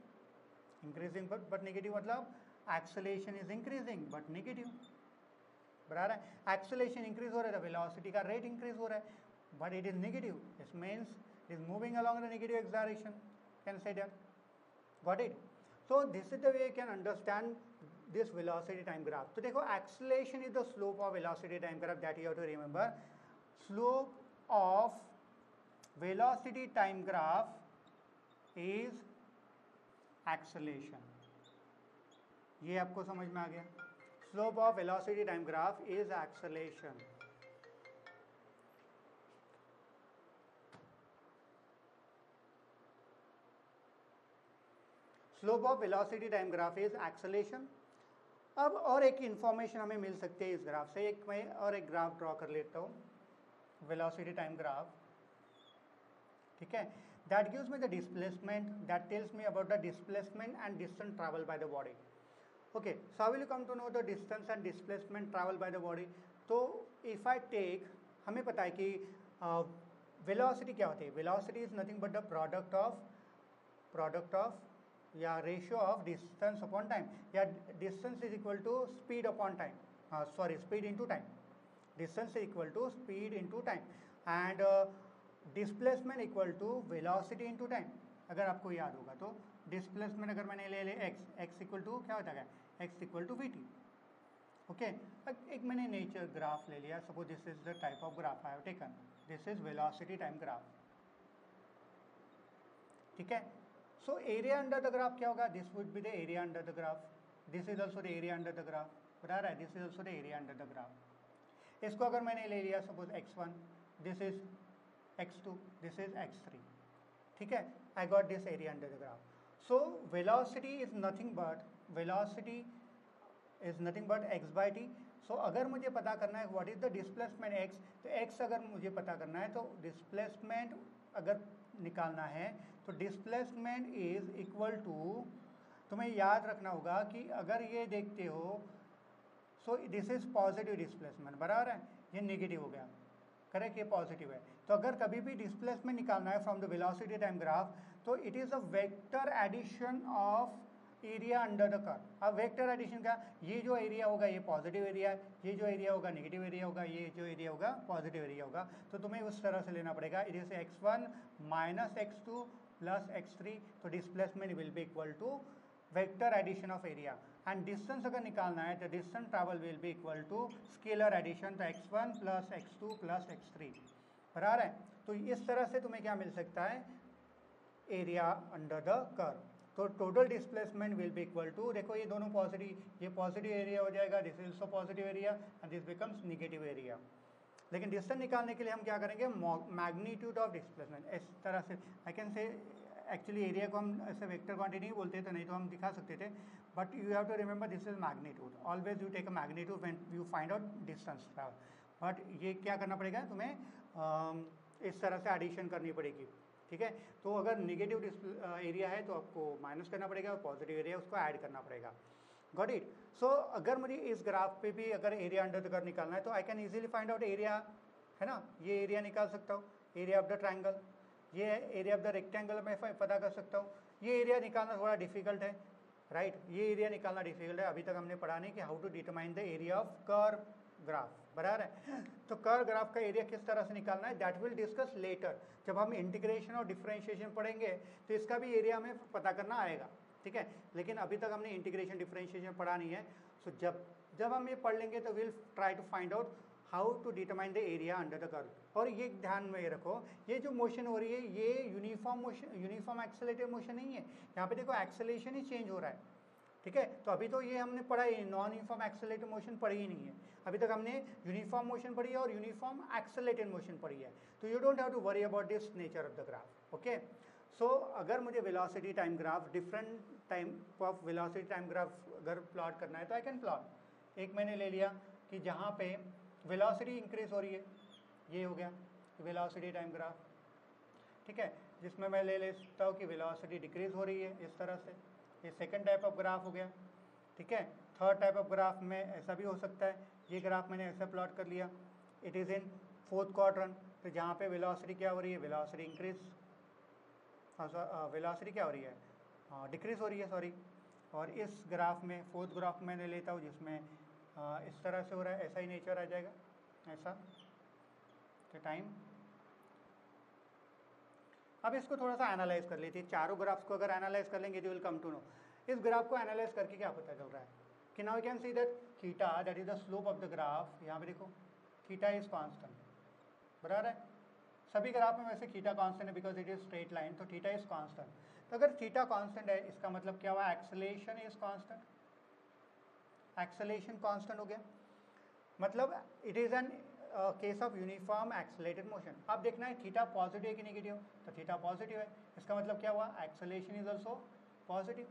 Speaker 1: increasing but negative मतलब acceleration is increasing but negative, बराबर है, एक्सेलेरेशन इंक्रीज हो रहा है, वेलोसिटी का रेट इंक्रीज हो रहा है, but it is negative, this means it is moving along the negative acceleration, can say that, got it. So this is the way you can understand this velocity time graph. तो देखो acceleration is the slope of velocity time graph, that you have to remember, slope of velocity time graph is acceleration, ये आपको समझ में आ गया, slope of velocity time graph is acceleration। slope of velocity time graph is acceleration। अब और एक इंफॉर्मेशन हमें मिल सकती है इस ग्राफ से, एक मैं और एक ग्राफ ड्रॉ कर लेता हूँ, वेलोसिटी टाइम ग्राफ, ठीक है, that gives me the displacement, that tells me about the displacement and distance travel by the body. Okay, so how will you come to know the distance and displacement travel by the body. तो इफ आई टेक, हमें पता है कि वेलोसिटी क्या होती है, velocity is nothing but the product of या ratio of distance upon time, या distance is equal to speed upon time, sorry speed into time, distance is equal to speed into time, and displacement equal to velocity into time. अगर आपको याद होगा तो डिस्प्लेसमेंट अगर मैंने ले एक्स इक्वल टू क्या होता है, x equal to v t. Okay, एक मैंने नेचर ग्राफ ले लिया, suppose this is the type of graph I have taken, this is velocity time graph, ठीक है। So area under the graph क्या होगा, this would be the area under the graph, this is also the area under the graph, बता रहा है, this is also the area under the graph. इसको अगर मैंने ले लिया suppose x1, this is x2, this is x3, ठीक है, I got this area under the graph. So velocity is nothing but x by t। So अगर मुझे पता करना है what is the displacement x, तो x अगर मुझे पता करना है तो displacement अगर निकालना है तो displacement is equal to, तुम्हें याद रखना होगा कि अगर ये देखते हो, so this is positive displacement, बराबर है, ये नेगेटिव हो गया, करेक्ट, ये पॉजिटिव है। तो अगर कभी भी डिस्प्लेसमेंट निकालना है from the velocity time graph, तो it is a vector addition of area under the curve. अब वेक्टर एडिशन का, ये जो एरिया होगा ये पॉजिटिव एरिया है, ये जो एरिया होगा नेगेटिव एरिया होगा, ये जो एरिया होगा पॉजिटिव एरिया होगा, तो तुम्हें उस तरह से लेना पड़ेगा, it is x1 minus x2 plus x3, तो displacement will be equal to vector addition of area, and distance अगर निकालना है तो distance travel will be equal to scalar addition, तो x1 plus x2 plus x3, बराबर है। तो इस तरह से तुम्हें क्या मिल सकता है, एरिया अंडर द कर्व। तो total displacement will be equal to, देखो ये दोनों पॉजिटिव, ये पॉजिटिव एरिया हो जाएगा, this is also positive area and this becomes negative area. लेकिन डिस्टेंस निकालने के लिए हम क्या करेंगे, मैग्नीट्यूड ऑफ डिस्प्लेसमेंट, इस तरह से आई कैन से, एक्चुअली एरिया को हम ऐसे वेक्टर क्वांटिटी नहीं बोलते तो नहीं तो हम दिखा सकते थे, but you have to remember this is magnitude, always you take a magnitude when you find out distance travel. But ये क्या करना पड़ेगा तुम्हें, इस तरह से एडिशन करनी पड़ेगी, ठीक है। तो अगर नेगेटिव एरिया है तो आपको माइनस करना पड़ेगा, और पॉजिटिव एरिया उसको ऐड करना पड़ेगा, गॉट इट। सो अगर मुझे इस ग्राफ पे भी अगर एरिया अंडर द कर्व निकालना है तो I can easily find out area, है ना, ये एरिया निकाल सकता हूँ, एरिया ऑफ द ट्राइंगल, ये एरिया ऑफ द रेक्टेंगल मैं पता कर सकता हूँ। ये एरिया निकालना थोड़ा डिफिकल्ट है, राइट, ये एरिया निकालना डिफिकल्ट है, अभी तक हमने पढ़ा नहीं कि how to determine the area of curve graph, बराबर है। तो कर्व ग्राफ का एरिया किस तरह से निकालना है, दैट विल डिस्कस लेटर, जब हम इंटीग्रेशन और डिफरेंशिएशन पढ़ेंगे तो इसका भी एरिया हमें पता करना आएगा, ठीक है। लेकिन अभी तक हमने इंटीग्रेशन डिफरेंशिएशन पढ़ा नहीं है। सो जब जब हम ये पढ़ लेंगे तो will try to find out how to determine the area under the curve. और ये ध्यान में रखो, ये जो मोशन हो रही है ये uniform motion, uniform accelerated motion नहीं है। यहाँ पे देखो एक्सेलरेशन ही चेंज हो रहा है, ठीक है। तो अभी तो ये हमने पढ़ा ही, नॉन यूनिफॉर्म एक्सेलरेटेड मोशन पढ़ी ही नहीं है। अभी तक हमने यूनिफॉर्म मोशन पढ़ी है और यूनिफॉर्म एक्सेलरेटेड मोशन पढ़ी है। तो you don't have to worry about this nature of the graph, okay. So अगर मुझे velocity time graph, different time of velocity time graph अगर प्लॉट करना है तो आई कैन प्लॉट। एक मैंने ले लिया कि जहाँ पे वेलोसिटी इंक्रीज हो रही है, ये हो गया वेलोसिटी टाइम ग्राफ, ठीक है। जिसमें मैं ले लेता हूँ कि वेलोसिटी डिक्रीज हो रही है इस तरह से, ये सेकंड टाइप ऑफ ग्राफ हो गया, ठीक है। थर्ड टाइप ऑफ ग्राफ में ऐसा भी हो सकता है, ये ग्राफ मैंने ऐसा प्लॉट कर लिया, it is in fourth quadrant, तो जहाँ पे वेलोसिटी क्या हो रही है, वेलोसिटी इंक्रीज, वेलोसिटी क्या हो रही है, डिक्रीज हो रही है, सॉरी। और इस ग्राफ में, फोर्थ ग्राफ मैंने लेता हूँ जिसमें इस तरह से हो रहा है, ऐसा ही नेचर आ जाएगा, ऐसा। तो टाइम, अब इसको थोड़ा सा एनालाइज कर लेते हैं। चारों ग्राफ्स को अगर एनालाइज कर लेंगे तो विल कम टू नो। इस ग्राफ को एनालाइज करके क्या पता चल रहा है कि now we can see that theta, that is the slope of the graph, यहाँ पे देखो थीटा इज कांस्टेंट, बराबर है। सभी ग्राफ में वैसे थीटा कांस्टेंट है because it is straight line, तो थीटा इज कांस्टेंट। तो अगर थीटा कांस्टेंट है इसका मतलब क्या हुआ, acceleration is constant, acceleration constant हो गया, मतलब it is an case of uniform accelerated motion. अब देखना है थीटा पॉजिटिव है कि नेगेटिव, तो थीटा पॉजिटिव है, इसका मतलब क्या हुआ, acceleration is also positive,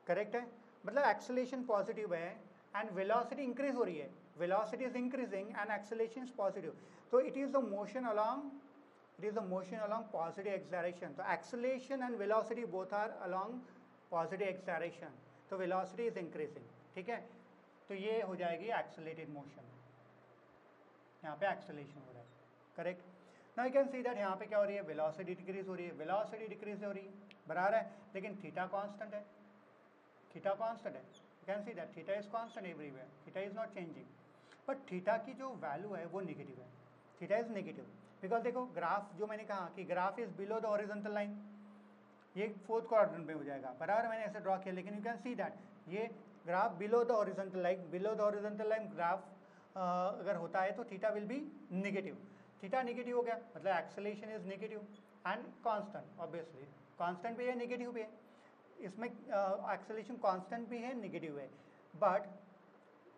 Speaker 1: correct है। मतलब एक्सेलरेशन पॉजिटिव है एंड वेलोसिटी इंक्रीज हो रही है, velocity is increasing and acceleration is positive, तो it is the motion along, it is the motion along positive acceleration. So acceleration and velocity both are along positive acceleration, तो velocity is increasing, ठीक है। तो ये हो जाएगी एक्सेलरेटेड मोशन, यहाँ पे एक्सेलरेशन हो रहा है, correct. Now you can see that यहाँ पे क्या हो रही है, वेलोसिटी डिक्रीज हो रही है, वेलोसिटी डिक्रीज हो रही है, बराबर है, लेकिन थीटा कांस्टेंट है, थीटा कांस्टेंट है, you can see that theta is constant everywhere, theta is not changing, but theta की जो वैल्यू है वो नेगेटिव है, थीटा इज नेगेटिव बिकॉज देखो ग्राफ जो मैंने कहा कि graph is below the horizontal line, ये फोर्थ क्वाड्रेंट में हो जाएगा, बराबर मैंने ऐसे ड्रॉ किया, लेकिन यू कैन सी दैट ये graph below the horizontal line, below the horizontal line graph अगर होता है तो theta will be negative, theta negative हो गया मतलब acceleration is negative and constant, obviously constant भी है नेगेटिव भी है, इसमें एक्सेलरेशन कांस्टेंट भी है नेगेटिव है, बट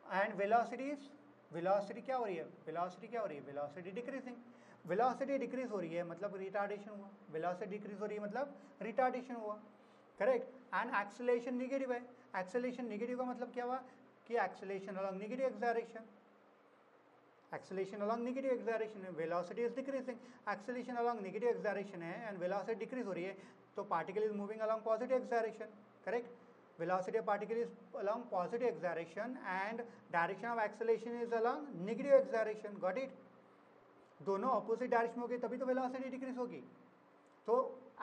Speaker 1: एंड वेलोसिटी क्या हो रही है, वेलोसिटी क्या हो रही है, वेलोसिटी डिक्रीजिंग, वेलोसिटी डिक्रीज हो रही है मतलब रिटार्डेशन हुआ, वेलोसिटी डिक्रीज हो रही है मतलब रिटार्डेशन हुआ, करेक्ट। एंड एक्सेलरेशन नेगेटिव है, एक्सेलरेशन नेगेटिव का मतलब क्या हुआ कि acceleration along negative acceleration, acceleration along negative acceleration है, velocity is decreasing, acceleration along negative acceleration है एंड वेलोसिटी डिक्रीज हो रही है, तो particle is moving along positive acceleration, correct. velocity of particle is along positive acceleration and direction of acceleration is along negative acceleration, got it। दोनों ऑपोजिट डायरेक्शन में होगी तभी तो वेलोसिटी डिक्रीज होगी, तो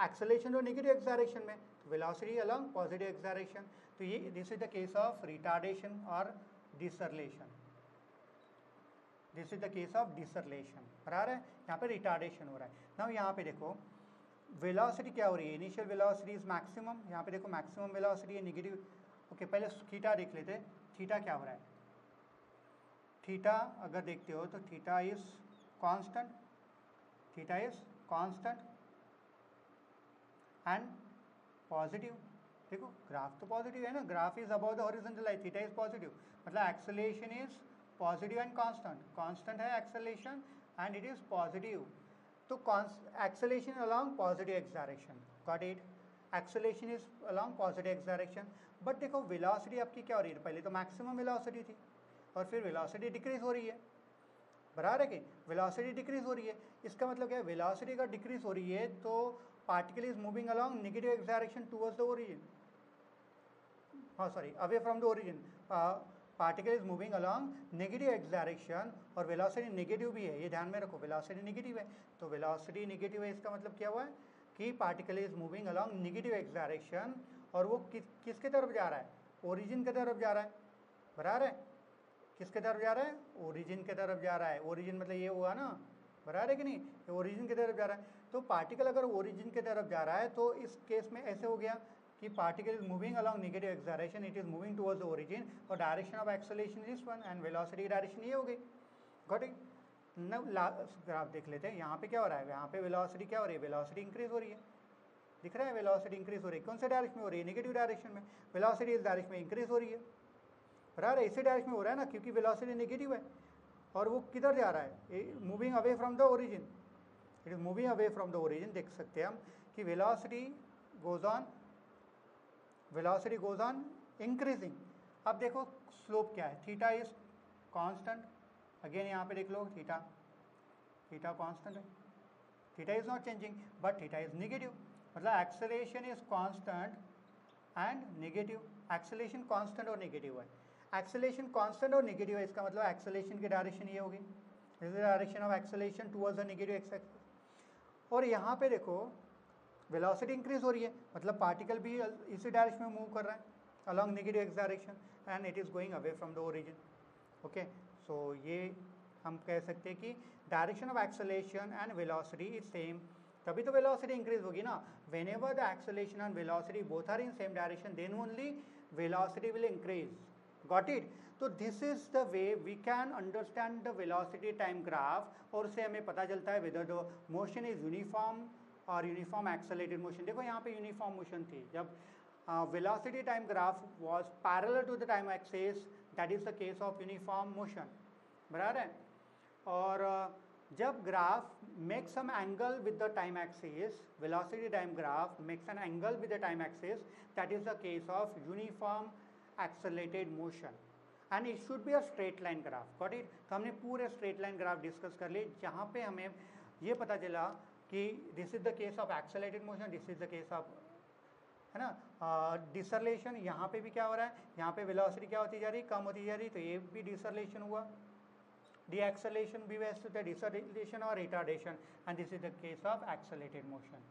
Speaker 1: एक्सेलरेशन और नेगेटिव एक्सेलरेशन में, तो वेलोसिटी अलॉन्ग पॉजिटिव एक्सेलरेशन, तो ये this is the case of retardation और deceleration, this is the case of deceleration, बराबर है, यहाँ पे रिटार्डेशन हो रहा है। नाउ यहाँ पे देखो वेलोसिटी क्या हो रही है, इनिशियल वेलोसिटी इज मैक्सिमम, यहाँ पे देखो मैक्सिमम वेलोसिटी है नेगेटिव, ओके। पहले थीटा देख लेते, थीटा क्या हो रहा है, थीटा अगर देखते हो तो theta is constant, theta is constant and positive, देखो ग्राफ तो पॉजिटिव है ना, graph is about the horizontal line, theta is positive मतलब acceleration is positive and constant, constant है acceleration and it is positive, तो acceleration along positive acceleration, got it, acceleration is along positive acceleration, but देखो वेलोसिटी आपकी क्या हो रही है, पहले तो मैक्सिमम वेलोसिटी थी और फिर वेलोसिटी डिक्रीज हो रही है, बराबर है कि वेलोसिटी डिक्रीज हो रही है, इसका मतलब क्या है, वेलोसिटी अगर डिक्रीज हो रही है तो particle is moving along negative acceleration towards the origin, हाँ sorry away from the origin, particle is moving along negative acceleration और वेलोसिटी नेगेटिव भी है, ये ध्यान में रखो, वेलोसिटी नेगेटिव है, तो वेलोसिटी नेगेटिव है इसका मतलब क्या हुआ है कि particle is moving along negative acceleration और वो किसके तरफ जा रहा है, ओरिजिन की तरफ जा रहा है, बराबर है, किसके तरफ जा रहा है, ओरिजिन की तरफ जा रहा है, ओरिजिन मतलब ये हुआ ना, बराबर है कि नहीं, ये ओरिजिन की तरफ जा रहा है, तो पार्टिकल अगर ओरिजिन की तरफ जा रहा है तो इस केस में ऐसे हो गया कि particle is moving along negative x direction, it is moving towards the origin और direction of acceleration is one and velocity direction ये हो गई। Got it. नव ग्राफ देख लेते हैं, यहाँ पे क्या हो रहा है, यहाँ पे वेलोसिटी क्या हो रही है, वेलोसिटी इंक्रीज हो रही है, दिख रहा है वेलोसिटी इंक्रीज हो रही है, कौन से डायरेक्शन में हो रही है, नेगेटिव डायरेक्शन में। वेलोसिटी इस डायरेक्शन में इंक्रीज हो रही है, बराबर है, इसी डायरेक्शन में हो रहा है ना, क्योंकि वेलोसिटी नेगेटिव है और वो किधर जा रहा है, moving away from the origin, it is moving away from the origin. देख सकते हैं हम कि वेलोसिटी गोज ऑन इंक्रीजिंग। अब देखो स्लोप क्या है, थीटा इज कांस्टेंट, अगेन यहाँ पे देख लो थीटा कांस्टेंट है, theta is not changing but theta is negative, मतलब acceleration is constant and negative, acceleration constant और नेगेटिव है, एक्सेलरेशन कांस्टेंट और नेगेटिव है, इसका मतलब एक्सेलरेशन की डायरेक्शन ये होगी, this is the direction of acceleration towards the negative x axis. और यहाँ पे देखो वेलोसिटी इंक्रीज हो रही है, मतलब पार्टिकल भी इसी डायरेक्शन में मूव कर रहा है along negative x direction and it is going away from the origin. Okay, so ये हम कह सकते हैं कि direction of acceleration and velocity is same, तभी तो वेलोसिटी इंक्रीज होगी ना। Whenever the acceleration and velocity both are in same direction then only velocity will increase. Got it. तो this is the way we can understand the velocity time graph, और उससे हमें पता चलता है whether the motion is uniform और यूनिफॉर्म एक्सेलरेटेड मोशन। देखो यहाँ पे यूनिफॉर्म मोशन थी, जब velocity time graph was parallel to the time axis, that is the case of uniform motion, बराबर है। और जब graph make some angle with the time axis, velocity time graph makes an angle with the time axis, that is the case of uniform accelerated motion and it should be a straight line graph. Got it. तो हमने पूरे स्ट्रेट लाइन ग्राफ डिस्कस कर लिए, जहाँ पे हमें ये पता चला कि this is the case of accelerated motion, this is the case of, है ना, डिसरलेशन। यहाँ पे भी क्या हो रहा है, यहाँ पे वेलोसिटी क्या होती जा रही है, कम होती जा रही है, तो ये भी डिसरलेशन हुआ, डीएक्सेलरेशन भी वैसे होता है, डिसरलेशन और retardation, and this is the case of accelerated motion.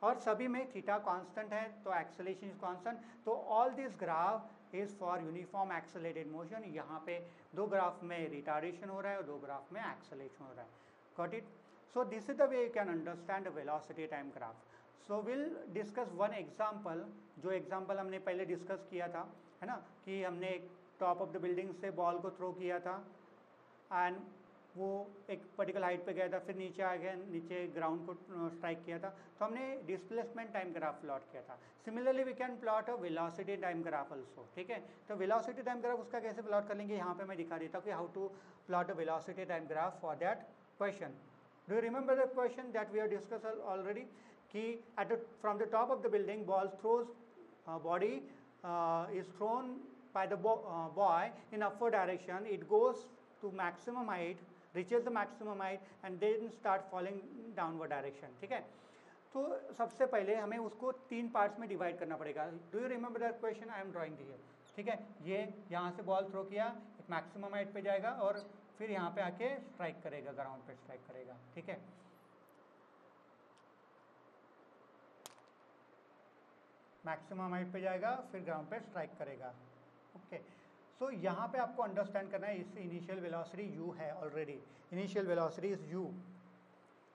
Speaker 1: और सभी में थीटा कांस्टेंट है तो एक्सेलरेशन इज कांस्टेंट, तो all this graph is for uniform accelerated motion. यहाँ पे दो ग्राफ में रिटार्डेशन हो रहा है और दो ग्राफ में एक्सेलरेशन हो रहा है। Got it. So this is the way you can understand the velocity time graph. So will discuss one example, जो एग्जाम्पल हमने पहले डिस्कस किया था, है ना, कि हमने एक टॉप ऑफ द बिल्डिंग से बॉल को थ्रो किया था एंड वो एक पर्टिकुलर हाइट पे गया था, फिर नीचे आ गया, नीचे ग्राउंड को स्ट्राइक किया था, तो हमने डिस्प्लेसमेंट टाइम ग्राफ प्लॉट किया था। Similarly we can plot a velocity time graph also, ठीक है। तो वेलोसिटी टाइम ग्राफ उसका कैसे प्लॉट कर लेंगे, यहाँ पे मैं दिखा देता हूँ कि how to plot a velocity time graph for that question. Do you remember the question that we are discuss already, कि at from the top of the building ball throws body is thrown by the boy in upward direction, it goes to maximum height, reaches the maximum height and then start falling downward direction, ठीक है। तो सबसे पहले हमें उसको तीन पार्ट्स में डिवाइड करना पड़ेगा। Do you remember that question, I am drawing here, ठीक है। ये यहाँ से बॉल थ्रो किया, एक मैक्सिमम हाइट पे जाएगा और फिर यहाँ पे आके स्ट्राइक करेगा, ग्राउंड पे स्ट्राइक करेगा, ठीक है। मैक्सिमम हाइट पे जाएगा, फिर ग्राउंड पे स्ट्राइक करेगा। ओके, सो यहाँ पे आपको अंडरस्टैंड करना है, इससे इनिशियल वेलोसिटी u है already, initial velocity is u।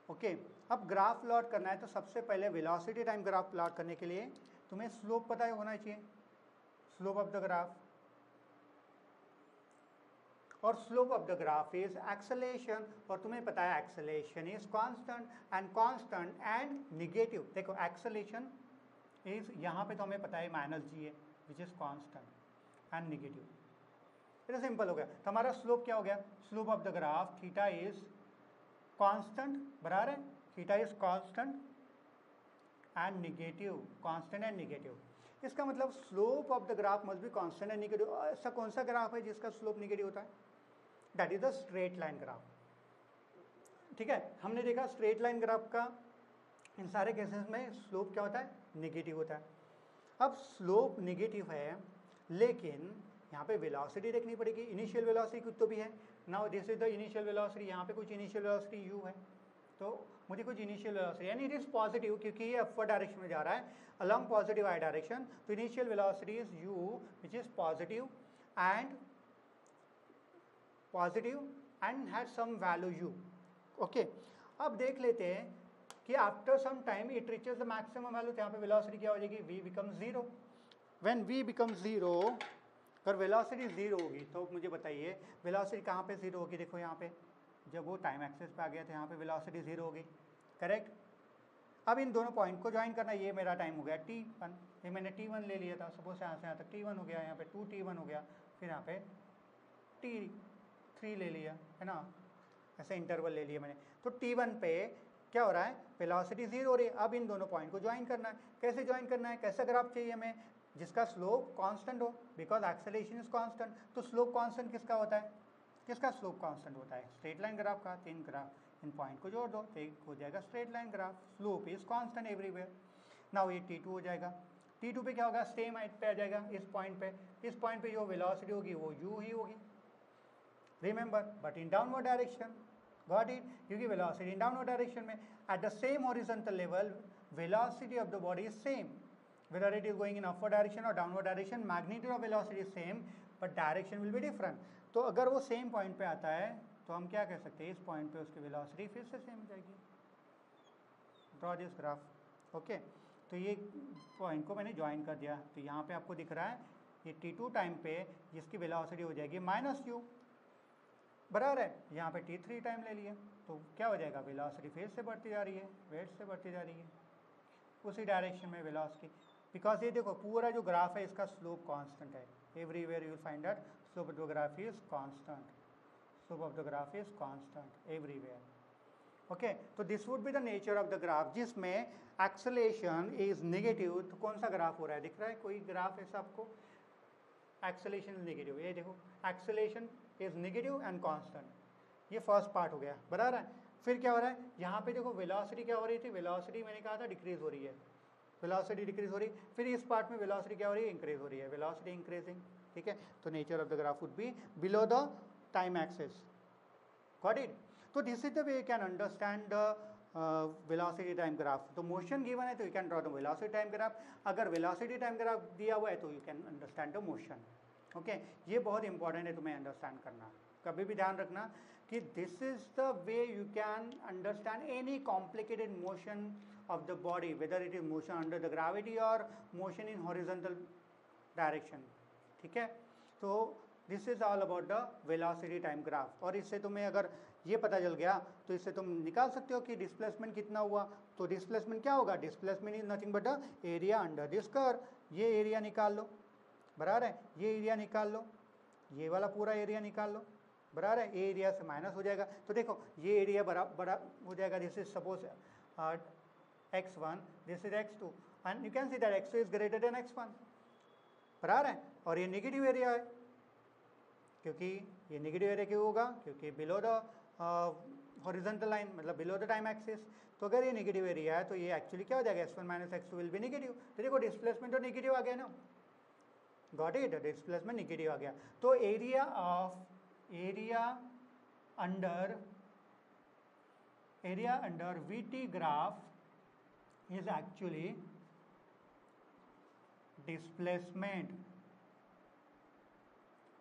Speaker 1: Okay, अब ग्राफ प्लॉट करना है, तो सबसे पहले वेलोसिटी टाइम ग्राफ प्लॉट करने के लिए तुम्हें स्लोप पता होना चाहिए, स्लोप ऑफ द ग्राफ, और slope of the graph is acceleration, और तुम्हें पता है acceleration is constant and negative. देखो एक्सेलरेशन इज, यहाँ पे तो हमें पता है -g है which is constant and negative, इतना सिंपल हो गया। तो हमारा स्लोप क्या हो गया, slope of the graph theta is constant, बराबर है, theta is constant and negative, constant and negative. इसका मतलब slope of the graph must be constant and negative. ऐसा कौन सा ग्राफ है जिसका स्लोप नेगेटिव होता है, that is the straight line graph, ठीक है। हमने देखा स्ट्रेट लाइन ग्राफ का इन सारे केसेस में स्लोप क्या होता है, नेगेटिव होता है। अब स्लोप नेगेटिव है, लेकिन यहाँ पे वेलोसिटी देखनी पड़ेगी, इनिशियल वेलोसिटी कुछ तो भी है ना, this is the initial velocity, यहाँ पे कुछ इनिशियल वेलोसिटी u है, तो मुझे कुछ इनिशियल वेलोसिटी, यानी इट इज पॉजिटिव क्योंकि ये अपवर्ड डायरेक्शन में जा रहा है अलॉन्ग पॉजिटिव आई डायरेक्शन, तो initial velocity is u which is positive and has some value u। Okay, अब देख लेते हैं कि after some time it reaches the maximum value, यहाँ पे वेलोसिटी क्या हो जाएगी, v becomes 0। When v becomes 0, अगर वेलोसिटी 0 होगी तो मुझे बताइए वेलोसिटी कहाँ पे 0 होगी। देखो यहाँ पे जब वो टाइम एक्सेस पे आ गया तो यहाँ पे वेलोसिटी 0 होगी, करेक्ट। अब इन दोनों पॉइंट को ज्वाइन करना, ये मेरा टाइम हो गया t1, ये मैंने t1 ले लिया था, सपोज यहाँ से यहाँ तक t1 हो गया, यहाँ पे 2t1 हो गया, फिर यहाँ पे t3 ले लिया, है ना, ऐसे इंटरवल ले लिया मैंने। तो t1 पे क्या हो रहा है, वेलोसिटी 0 हो रही है। अब इन दोनों पॉइंट को ज्वाइन करना है। कैसे ज्वाइन करना है, कैसा ग्राफ चाहिए हमें, जिसका स्लोप कांस्टेंट हो, बिकॉज एक्सेलरेशन इज कांस्टेंट। तो स्लोप कांस्टेंट किसका होता है, किसका स्लोप कांस्टेंट होता है, स्ट्रेट लाइन ग्राफ का। तीन ग्राफ इन पॉइंट को जोड़ दो तो एक हो जाएगा straight line graph, slope is constant everywhere. Now ये t2 हो जाएगा, t2 पे क्या होगा, सेम हाइट पे आ जाएगा इस पॉइंट पे। इस पॉइंट पे जो वेलोसिटी होगी वो u ही होगी, remember, but in downward direction, got it, क्योंकि वेलोसिटी इन डाउनवर्ड डायरेक्शन में at the same horizontal level velocity of the body is same, whether it is going in upward direction or downward direction, magnitude of velocity is same but direction will be different। तो अगर वो सेम पॉइंट पे आता है तो हम क्या कह सकते हैं, इस पॉइंट पे उसकी वेलोसिटी फिर से सेम हो जाएगी। Draw this graph, okay. तो ये पॉइंट को मैंने ज्वाइन कर दिया, तो यहाँ पे आपको दिख रहा है ये t2 टाइम पे जिसकी वेलोसिटी हो जाएगी -u, बराबर है। यहाँ पे t3 टाइम ले लिया तो क्या हो जाएगा, वेलोसिटी फिर से बढ़ती जा रही है, वेट से बढ़ती जा रही है उसी डायरेक्शन में वेलोसिटी, बिकॉज ये देखो पूरा जो ग्राफ है इसका स्लोप कांस्टेंट है, everywhere you find that slope of the graph is constant, slope of the graph is constant everywhere, okay. तो this would be the nature of the graph जिसमें एक्सेलरेशन इज नेगेटिव। तो कौन सा ग्राफ हो रहा है, दिख रहा है कोई ग्राफ ऐसा आपको, एक्सेलरेशन इज नेगेटिव, ये देखो acceleration is negative and constant, ये फर्स्ट पार्ट हो गया, बराबर है। फिर क्या हो रहा है, यहाँ पे देखो वेलोसिटी क्या हो रही थी, वेलोसिटी मैंने कहा था डिक्रीज हो रही है, वेलोसिटी डिक्रीज हो रही। फिर इस पार्ट में वेलोसिटी क्या हो रही है, इंक्रीज हो रही है, वेलोसिटी इंक्रीजिंग, ठीक है। तो nature of the graph would be below the time axis, got it. तो this is the way you can understand the velocity time graph. तो मोशन गिवन है तो you can draw the velocity time graph, अगर वेलोसिटी टाइम ग्राफ दिया हुआ है तो you can understand the motion, okay. ये बहुत इंपॉर्टेंट है तुम्हें अंडरस्टैंड करना, कभी भी ध्यान रखना कि this is the way you can understand any complicated motion of the body, whether it is motion under the gravity or motion in horizontal direction, ठीक है। तो this is all about the velocity time graph. और इससे तुम्हें अगर ये पता चल गया तो इससे तुम निकाल सकते हो कि डिस्प्लेसमेंट कितना हुआ। तो डिस्प्लेसमेंट क्या होगा, displacement is nothing but the area under this curve. ये एरिया निकाल लो, बराबर है, ये एरिया निकाल लो, ये वाला पूरा एरिया निकाल लो, बराबर है। ए एरिया से माइनस हो जाएगा तो देखो ये एरिया बड़ा हो जाएगा, this is suppose x1, this is x2 and you can see that x2 is greater than x1, बराबर है। और ये नेगेटिव एरिया है, क्योंकि ये नेगेटिव एरिया क्यों होगा, क्योंकि बिलो द हॉरिजॉन्टल लाइन, मतलब बिलो द टाइम एक्सिस। तो अगर ये नेगेटिव एरिया है तो ये एक्चुअली क्या हो जाएगा, x1 minus x2 will be negative. तो देखो डिस्प्लेसमेंट तो नेगेटिव आ गया ना, गॉट इट, डिस्प्लेसमेंट नेगेटिव आ गया। तो area under VT graph is actually displacement,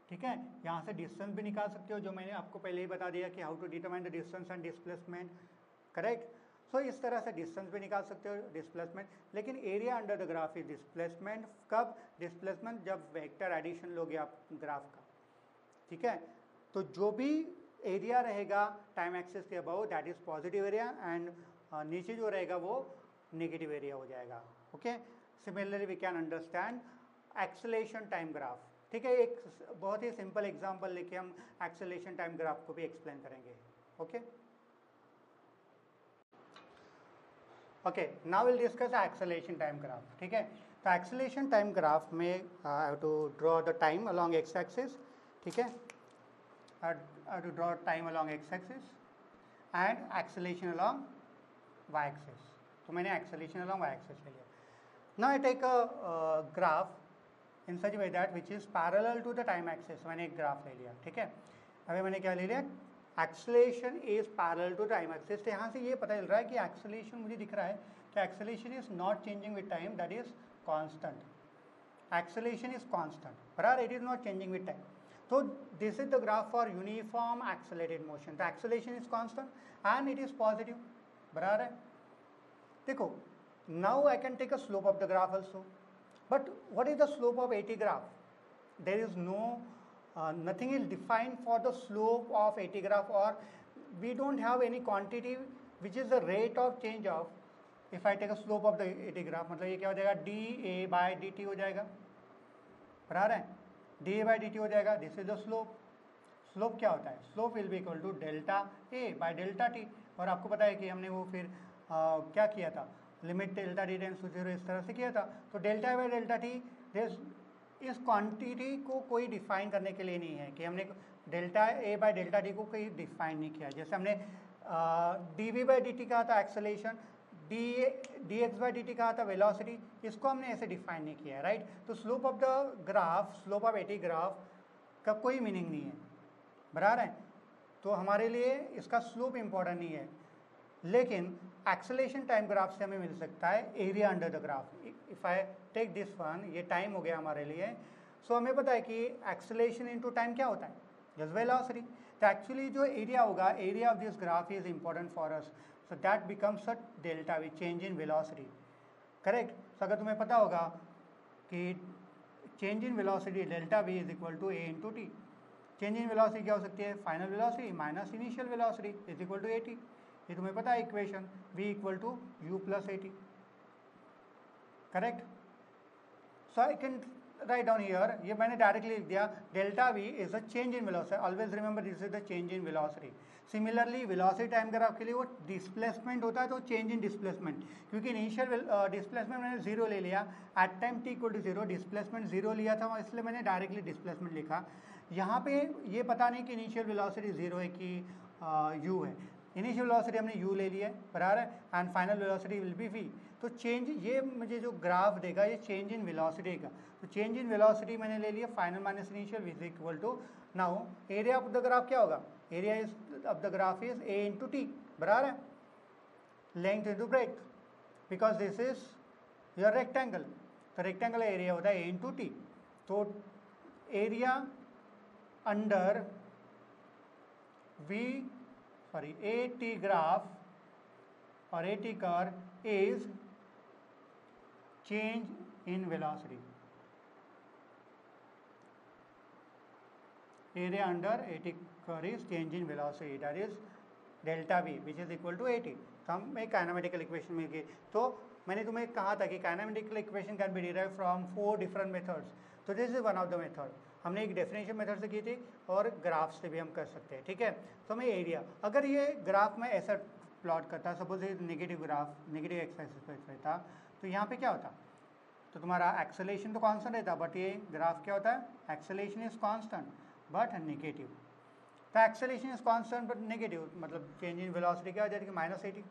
Speaker 1: ठीक है। यहां से डिस्टेंस भी निकाल सकते हो, जो मैंने आपको पहले ही बता दिया कि how to determine the distance and displacement, correct. So इस तरह से डिस्टेंस भी निकाल सकते हो, डिस्प्लेसमेंट। लेकिन area under the graph is displacement, कब, डिस्प्लेसमेंट जब वेक्टर एडिशन लोगे आप ग्राफ का, ठीक है। तो जो भी एरिया रहेगा टाइम एक्सिस के above that is positive area and नीचे जो रहेगा वो नेगेटिव एरिया हो जाएगा, okay. Similarly we can understand acceleration time graph, ठीक है। एक बहुत ही सिंपल एग्जांपल लेके हम एक्सेलरेशन टाइम ग्राफ को भी एक्सप्लेन करेंगे, okay. Okay, now will discuss acceleration time graph, ठीक है। तो एक्सेलरेशन टाइम ग्राफ में I have to draw the time along x axis, ठीक है। I have to draw time along x-axis and acceleration along y-axis. तो मैंने acceleration along y-axis ले लिया. Now I take a graph in such a way that which is parallel to the time axis. मैंने एक ग्राफ ले लिया, ठीक है. अभी मैंने क्या ले लिया, acceleration is parallel to time axis. तो यहाँ से ये पता चल रहा है कि acceleration मुझे दिख रहा है कि acceleration is not changing with time, that is constant. Acceleration is constant, बराबर, it is not changing with time. So this is the graph for uniform accelerated motion. The acceleration is constant and it is positive, बराबर है. देखो, now I can take a slope of the graph also, but what is the slope of AT graph? There is no nothing is defined for the slope of AT graph, or we don't have any quantity which is the rate of change of, if I take a slope of the AT graph, मतलब ये क्या हो जाएगा, dA by dt हो जाएगा, बराबर है, dA by dt हो जाएगा, this is the slope. Slope क्या होता है? Slope will be equal to delta a by delta t. और आपको पता है कि हमने वो फिर क्या किया था, limit delta t tends to 0 इस तरह से किया था. तो डेल्टा बाय डेल्टा टी इस क्वांटिटी को कोई डिफाइन करने के लिए नहीं है कि हमने delta a by delta t को कोई डिफाइन नहीं किया. जैसे हमने d v by d t कहा था acceleration, d x by d t कहा था वेलोसिटी, इसको हमने ऐसे डिफाइन नहीं किया है, राइट. तो slope of the graph, slope of eighty graph का कोई मीनिंग नहीं है, बराबर है. तो हमारे लिए इसका स्लोप इंपॉर्टेंट नहीं है, लेकिन एक्सेलेरेशन टाइम ग्राफ से हमें मिल सकता है area under the graph. If I take this one, ये टाइम हो गया हमारे लिए. सो हमें पता है कि एक्सेलेरेशन इनटू टाइम क्या होता है, जस्ट वेलोसिटी. तो एक्चुअली जो एरिया होगा, area of this graph is important for us, so that becomes a delta v, change in velocity, correct. So अगर तुम्हें पता होगा कि change in velocity delta v is equal to a into t. Change in velocity क्या हो सकती है, final velocity minus initial velocity is equal to a t. ये तुम्हें पता है equation, v equal to u plus a t, correct. So I can write down here, ये मैंने डायरेक्टली लिख दिया, delta v is a change in velocity. Always remember this is the change in velocity. Similarly velocity time graph के लिए वो डिस्प्लेसमेंट होता है, तो चेंज इन डिस्प्लेसमेंट, क्योंकि इनिशियल डिस्प्लेसमेंट मैंने जीरो ले लिया, at time t equal to zero, displacement zero लिया था, इसलिए मैंने डायरेक्टली डिस्प्लेसमेंट लिखा. यहाँ पे ये पता नहीं कि इनिशियल वेलोसिटी जीरो है कि यू है. इनिशियल वेलोसिटी हमने u ले लिया है, बराबर है, and final velocity will be v. तो चेंज, ये मुझे जो ग्राफ देगा ये चेंज इन वेलोसिटी का. तो चेंज इन वेलोसिटी मैंने ले लिया, final minus initial is equal to, now area of the graph क्या होगा, area is of the graph is a into t, बराबर है, length into breadth, because this is your rectangle. तो रेक्टेंगल का एरिया होता है a इंटू टी. तो area under AT graph or AT curve is change in velocity. Area under AT curve is change in velocity, that is delta V, which is equal to AT. तो हम एक काइनेमेटिकल इक्वेशन में गए. तो मैंने तुम्हें कहा था कि kinematical equation can be derived from 4 different methods. तो this is one of the method. हमने एक डेफिनेशन मेथड से की थी और ग्राफ से भी हम कर सकते हैं, ठीक है. तो हमें एरिया, अगर ये ग्राफ में ऐसा प्लॉट करता, सपोज ये negative graph, negative x axis पर रहता, तो यहाँ पे क्या होता, तो तुम्हारा एक्सेलेरेशन तो कांस्टेंट रहता, बट ये ग्राफ क्या होता है, acceleration is constant but negative. तो acceleration is constant but negative, मतलब चेंज इन वेलोसिटी क्या हो जाएगी, माइनस ए टी,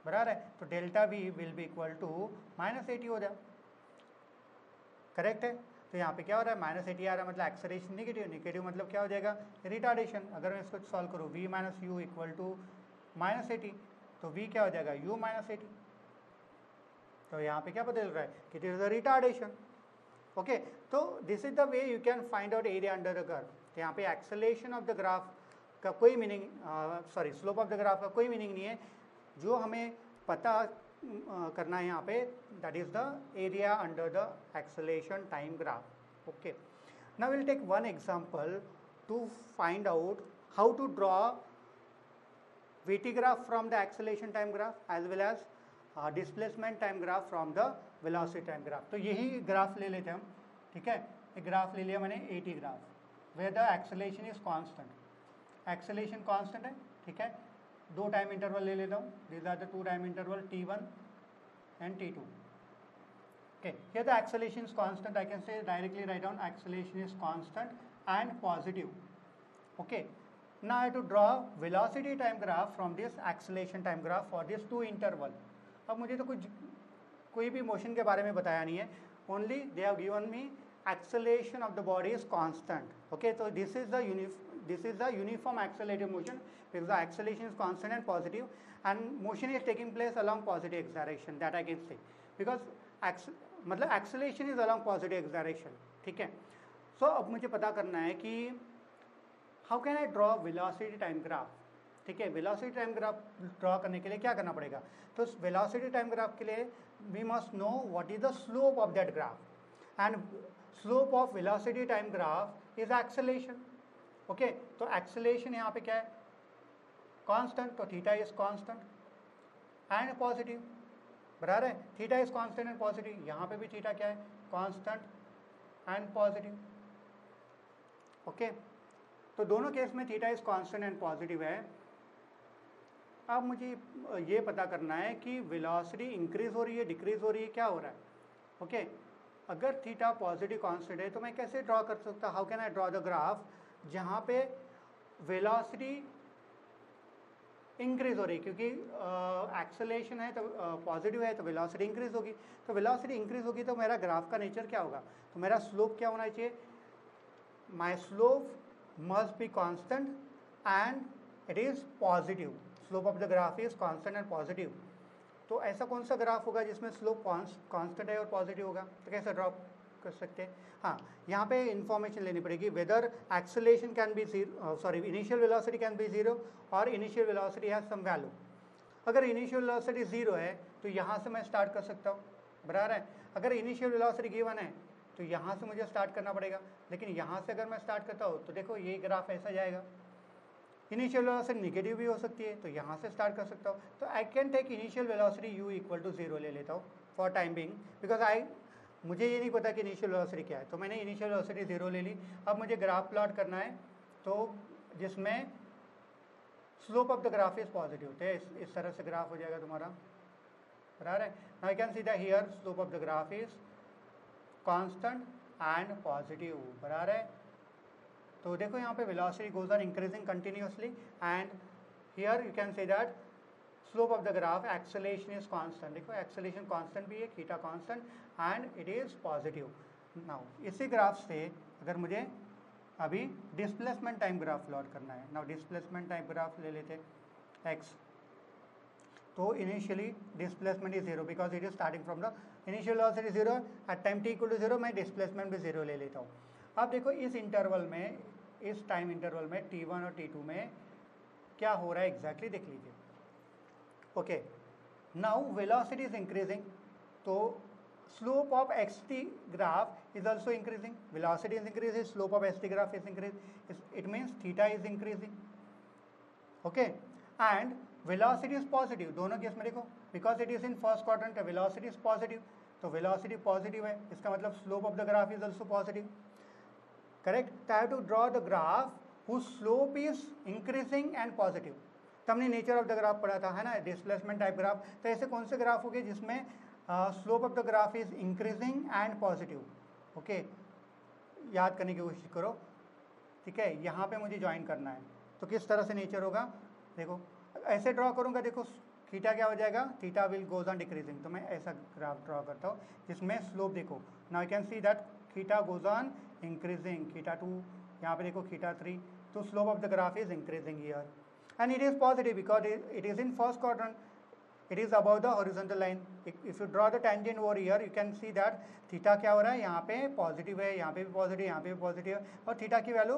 Speaker 1: बराबर है. तो delta v will be equal to minus a t हो जाए, करेक्ट है. तो यहाँ पे क्या हो रहा है, माइनस ए टी आ रहा है, मतलब एक्सेलेरेशन नेगेटिव, नेगेटिव मतलब क्या हो जाएगा, रिटार्डेशन. अगर मैं इसको सॉल्व करूँ, v minus u equal to minus a t, तो v क्या हो जाएगा, u माइनस ए टी. तो यहाँ पे क्या बदल रहा है कि this is a retardation, okay. तो this is the way you can find out area under the curve. तो यहाँ पे एक्सेलेरेशन ऑफ द ग्राफ का कोई meaning, sorry slope of the graph का कोई मीनिंग नहीं है. जो हमें पता करना है यहाँ पे, that is the area under the acceleration time graph, okay. Now will take one example to find out how to draw VT graph from the acceleration time graph as well as displacement time graph from the velocity time graph. तो यही ग्राफ ले लेते हैं हम, ठीक है. एक ग्राफ ले लिया मैंने AT graph where the acceleration is constant. Acceleration constant है, ठीक है. 2 टाइम इंटरवल ले लेता हूँ, these are the 2 time interval T1 and T2. Okay, here the acceleration is constant. I can say directly write down acceleration is constant and positive. Okay, now I have to draw velocity time graph from this acceleration time graph for this 2 interval. अब मुझे तो कोई भी मोशन के बारे में बताया नहीं है, only they have given me acceleration of the body is constant. Okay, so this is the uniform accelerated motion because the acceleration is constant and positive, and motion is taking place along positive x direction, that I can say, because मतलब acceleration is along positive x direction, ठीक है. So अब मुझे पता करना है कि how can I draw velocity time graph. ठीक है, वेलोसिटी टाइम ग्राफ ड्रॉ करने के लिए क्या करना पड़ेगा, तो वेलोसिटी टाइम ग्राफ के लिए we must know what is the slope of that graph, and slope of velocity time graph is acceleration. Okay, तो एक्सेलेरेशन यहाँ पे क्या है, कांस्टेंट, तो theta is constant and positive, बराबर है, theta is constant and positive, यहाँ पे भी थीटा क्या है, कांस्टेंट एंड पॉजिटिव। ओके, तो दोनों केस में theta is constant and positive है। अब मुझे ये पता करना है कि वेलोसिटी इंक्रीज हो रही है, डिक्रीज हो रही है, क्या हो रहा है। ओके, अगर थीटा पॉजिटिव कांस्टेंट है तो मैं कैसे ड्रॉ कर सकता, how can I draw the graph जहाँ पे वेलोसिटी इंक्रीज हो रही है, क्योंकि एक्सेलेरेशन है तो पॉजिटिव है तो वेलोसिटी इंक्रीज होगी, तो वेलोसिटी इंक्रीज होगी तो मेरा ग्राफ का नेचर क्या होगा, तो मेरा स्लोप क्या होना चाहिए, my slope must be constant and it is positive, slope of the graph is constant and positive. तो ऐसा कौन सा ग्राफ होगा जिसमें स्लोप कांस्टेंट है और पॉजिटिव होगा, तो कैसे ड्रॉ कर सकते हैं। हाँ, यहाँ पे इंफॉर्मेशन लेनी पड़ेगी whether acceleration can be zero, sorry initial velocity can be zero और initial velocity has some value. अगर इनिशियल वेलोसिटी जीरो है तो यहाँ से मैं स्टार्ट कर सकता हूँ, बराबर है। अगर इनिशियल वेलोसिटी गिवन है तो यहाँ से मुझे स्टार्ट करना पड़ेगा, लेकिन यहाँ से अगर मैं स्टार्ट करता हूँ तो देखो ये ग्राफ ऐसा जाएगा, इनिशियल वेलोसिटी नेगेटिव भी हो सकती है, तो यहाँ से स्टार्ट कर सकता हूँ। तो I can take initial velocity u equal to 0 ले लेता हूँ फॉर टाइम बिंग, बिकॉज मुझे ये नहीं पता कि इनिशियल वेलोसिटी क्या है, तो मैंने इनिशियल वेलोसिटी 0 ले ली। अब मुझे ग्राफ प्लॉट करना है तो जिसमें slope of the graph is positive, तो इस तरह से ग्राफ हो जाएगा तुम्हारा, बराबर है। Now you can see the here slope of the graph is constant and positive, बराबर है। तो देखो यहाँ पे velocity goes on increasing continuously and here you can say that slope of the graph acceleration is constant, देखो एक्सेलेरेशन कांस्टेंट भी है, theta constant and it is positive. Now इसी ग्राफ से अगर मुझे अभी डिस्प्लेसमेंट टाइम ग्राफ प्लॉट करना है, नाउ डिस्प्लेसमेंट टाइम ग्राफ ले लेते एक्स, तो initially displacement is 0 because it is starting from the initial velocity 0 at time t equal to 0, मैं डिस्प्लेसमेंट भी 0 ले लेता हूँ। अब देखो इस इंटरवल में, इस टाइम इंटरवल में t1 और t2 में क्या हो रहा है एग्जैक्टली देख लीजिए। Okay, now velocity is increasing, तो slope of xt graph is also increasing, velocity is increasing, slope of xt graph is increase, it means theta is increasing. Okay, and velocity is positive, दोनों केस में देखो because it is in first quadrant, velocity is positive, तो वेलोसिटी पॉजिटिव है, इसका मतलब slope of the graph is also positive, correct. तो I have to draw the graph whose slope is increasing and positive. तो हमने नेचर ऑफ द ग्राफ पढ़ा था, है ना, डिस्प्लेसमेंट टाइप ग्राफ। तो ऐसे कौन से ग्राफ हो गए जिसमें slope of the graph is increasing and positive. Okay, याद करने की कोशिश करो, ठीक है। यहाँ पे मुझे ज्वाइन करना है, तो किस तरह से नेचर होगा, देखो ऐसे ड्रॉ करूँगा, देखो थीटा क्या हो जाएगा, theta will goes on decreasing. तो मैं ऐसा ग्राफ ड्रॉ करता हूँ जिसमें स्लोप देखो, now you can see that theta goes on increasing, theta 2, यहाँ पे देखो थीटा 3, तो slope of the graph is increasing here and it is positive because it is in first quadrant, it is above the horizontal line. If you draw the tangent over here you can see that theta क्या हो रहा है, यहाँ पे पॉजिटिव है, यहाँ पे भी पॉजिटिव, यहाँ पे भी पॉजिटिव है, और थीटा की वैल्यू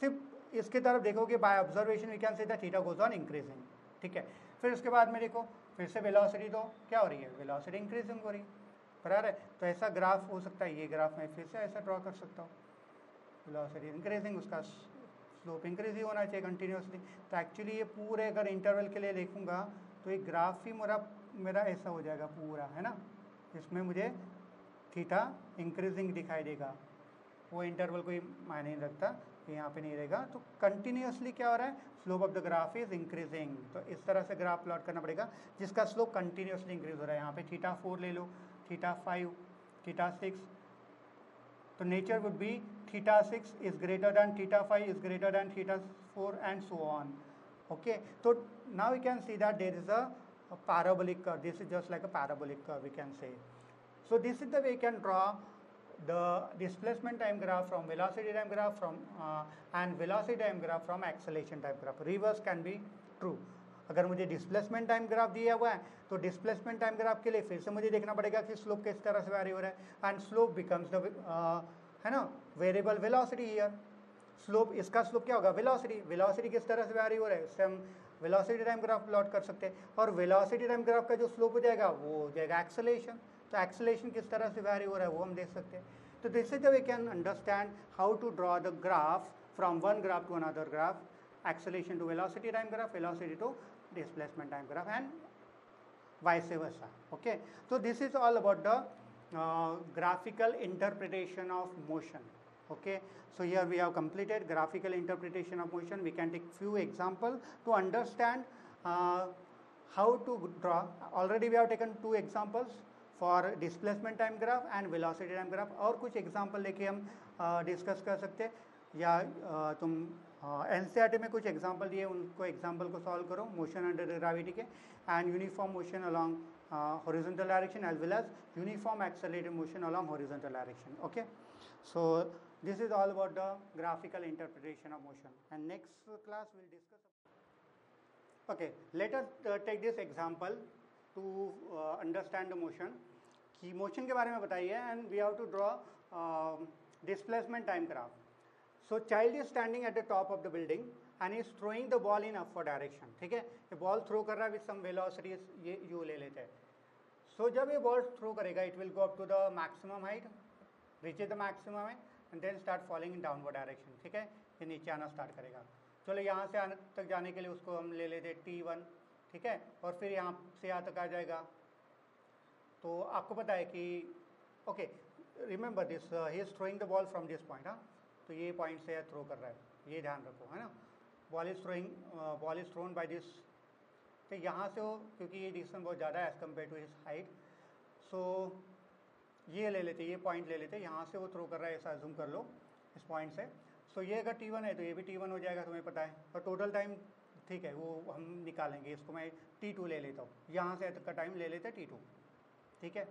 Speaker 1: सिर्फ इसके तरफ देखोगे by observation we can say that theta goes on increasing, ठीक है। फिर उसके बाद में देखो फिर से वेलोसिटी तो क्या हो रही है, वेलोसिटी इंक्रीजिंग हो रही है, बराबर है। तो ऐसा ग्राफ हो सकता है, ये ग्राफ मैं फिर से ऐसा ड्रॉ कर सकता हूँ, वेलोसिटी इंक्रीजिंग, उसका स्लोप इंक्रीज ही होना चाहिए कंटिन्यूसली। तो एक्चुअली ये पूरे अगर इंटरवल के लिए देखूंगा तो एक ग्राफ ही मेरा ऐसा हो जाएगा पूरा, है ना, इसमें मुझे थीटा इंक्रीजिंग दिखाई देगा, वो इंटरवल कोई मायने नहीं रखता, यहाँ पे नहीं रहेगा। तो कंटिन्यूसली क्या हो रहा है, slope of the graph is increasing. तो इस तरह से ग्राफ प्लॉट करना पड़ेगा जिसका स्लोप कंटिन्यूसली इंक्रीज हो रहा है। यहाँ पे थीटा 4 ले लो, थीटा 5, थीटा 6, तो nature would be theta 6 is greater than theta 5 is greater than theta 4 and so on. Okay, so now we can see that there is a parabolic curve. This is just like a parabolic curve, we can say. So this is the way you can draw the displacement time graph from velocity time graph from and velocity time graph from acceleration time graph. Reverse can be true. अगर मुझे डिस्प्लेसमेंट टाइम ग्राफ दिया हुआ है तो डिस्प्लेसमेंट टाइम ग्राफ के लिए फिर से मुझे देखना पड़ेगा कि स्लोप किस तरह से वैरी हो रहा है, एंड स्लोप बिकम्स द है ना वेरिएबल वेलोसिटी हियर। स्लोप, इसका स्लोप क्या होगा, वेलोसिटी। वेलोसिटी किस तरह से वैरी हो रहा है, इससे हम वेलोसिटी टाइम ग्राफ प्लॉट कर सकते हैं, और वेलोसिटी टाइम ग्राफ का जो स्लोप हो जाएगा वो हो जाएगा एक्सेलेरेशन। तो एक्सेलेरेशन किस तरह से वैरी हो रहा है वो हम देख सकते हैं। तो this is the way can understand how to draw the graph from one graph to another graph, acceleration to velocity time graph, velocity to displacement time graph, and vice versa. Okay, so this is all about the graphical interpretation of motion. Okay, so here we have completed graphical interpretation of motion. We can take few examples to understand how to draw. Already we have taken 2 examples for displacement time graph and velocity time graph, और कुछ example लेके हम डिस्कस कर सकते हैं, या तुम एनसीईआरटी में कुछ एग्जाम्पल दिए उनको एग्जाम्पल को सॉल्व करो मोशन अंडर ग्रेविटी के, and uniform motion along horizontal direction as well as uniform accelerated motion along horizontal direction. Okay, so this is all about the graphical interpretation of motion, and next class will discuss. Okay, let us take this example to understand the motion. कि मोशन के बारे में बताइए, and we have to draw displacement time graph. So child is standing at the top of the building and is throwing the ball in upward direction. ठीक है, ये बॉल थ्रो कर रहा है with some velocity, ये यू ले लेते हैं. So जब ये बॉल थ्रो करेगा it will go up to the maximum height, reaches the maximum height and then start falling in downward direction. ठीक है, ये नीचे आना स्टार्ट करेगा. चलो यहाँ से आने तक जाने के लिए उसको हम ले लेते हैं T1. ठीक है, और फिर यहाँ से यहाँ तक आ जाएगा. तो आपको पता है कि okay, remember this, he is throwing the ball from this point. हाँ, तो ये पॉइंट से थ्रो कर रहा है, ये ध्यान रखो, है ना. Ball is thrown by this. तो यहाँ से वो, क्योंकि ये डिस्टेंस बहुत ज़्यादा है as compare to his height, so ये ले लेते, ये पॉइंट ले लेते. यहाँ से वो थ्रो कर रहा है, ऐसा अज्यूम कर लो इस पॉइंट से. सो ये अगर T1 है तो ये भी T1 हो जाएगा, तुम्हें पता है. और टोटल टाइम ठीक है वो हम निकालेंगे, इसको मैं T2 ले लेता हूँ. यहाँ से तक का टाइम ले लेते T2. ठीक है,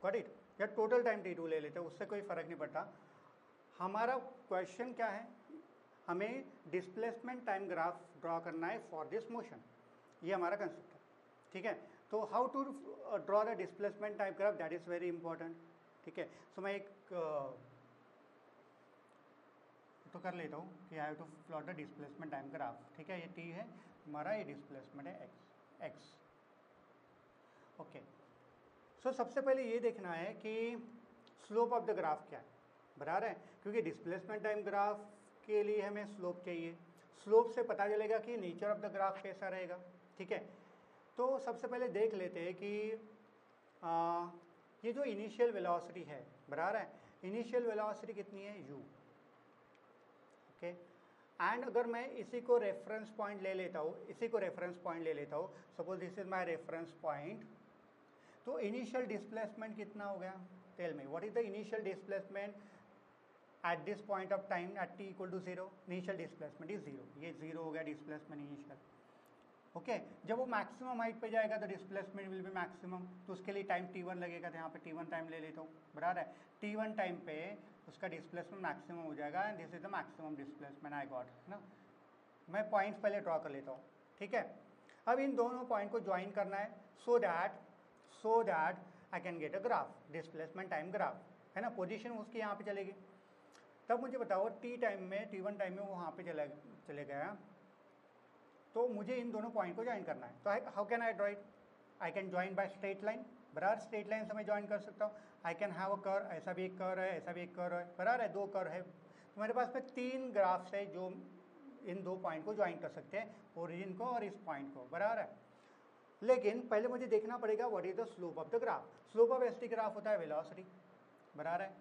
Speaker 1: गॉट इट. या टोटल टाइम T2 ले लेते हैं, उससे कोई फ़र्क नहीं पड़ता. हमारा क्वेश्चन क्या है, हमें डिस्प्लेसमेंट टाइम ग्राफ ड्रॉ करना है फॉर दिस मोशन. ये हमारा कंसेप्ट है. ठीक है, तो how to draw the displacement time graph, that is very important. ठीक है, सो मैं एक तो कर लेता हूँ कि I have to plot the displacement time graph. ठीक है, ये T है हमारा, ये डिस्प्लेसमेंट है x. ओके, सो सबसे पहले ये देखना है कि स्लोप ऑफ द ग्राफ क्या है, बराबर है, क्योंकि डिस्प्लेसमेंट टाइम ग्राफ के लिए हमें स्लोप चाहिए. स्लोप से पता चलेगा कि नेचर ऑफ द ग्राफ कैसा रहेगा. ठीक है, तो सबसे पहले देख लेते हैं कि ये जो इनिशियल वेलोसिटी है, बराबर है, इनिशियल वेलोसिटी कितनी है, u. ओके, एंड अगर मैं इसी को रेफरेंस पॉइंट ले लेता हूँ, suppose this is my reference point, तो इनिशियल डिस्प्लेसमेंट कितना हो गया, tell me what is the initial displacement at this point of time at t equal to 0. Initial displacement is 0. ये 0 हो गया डिस्प्लेसमेंट इनिशियल. ओके, जब वो मैक्सिमम हाइट पे जाएगा तो डिस्प्लेसमेंट विल बी मैक्सिमम, तो उसके लिए टाइम T1 लगेगा. तो यहाँ पे T1 टाइम ले लेता हूँ, बराबर है. T1 टाइम पे उसका डिस्प्लेसमेंट मैक्सिमम हो जाएगा, and this is the maximum displacement I got, है ना. मैं पॉइंट्स पहले ड्रॉ कर लेता हूँ. ठीक है, अब इन दोनों पॉइंट को ज्वाइन करना है so that I can get a graph, displacement time graph, है ना. पोजीशन उसकी यहाँ पे चलेगी. तब मुझे बताओ T1 टाइम में वो वहाँ पे चले गया, तो मुझे इन दोनों पॉइंट को ज्वाइन करना है. तो how can I draw it, I can join by straight line, बराबर. स्ट्रेट लाइन से मैं ज्वाइन कर सकता हूँ. I can have a curve, ऐसा भी एक कर्व है, ऐसा भी एक कर्व है, बराबर है, 2 कर्व है. तो मेरे पास में 3 ग्राफ्स है जो इन 2 पॉइंट को ज्वाइन कर सकते हैं, ओरिजिन को और इस पॉइंट को, बराबर है. लेकिन पहले मुझे देखना पड़ेगा what is the slope of the graph. Slope of ST graph होता है वेलोसिटी, बराबर है.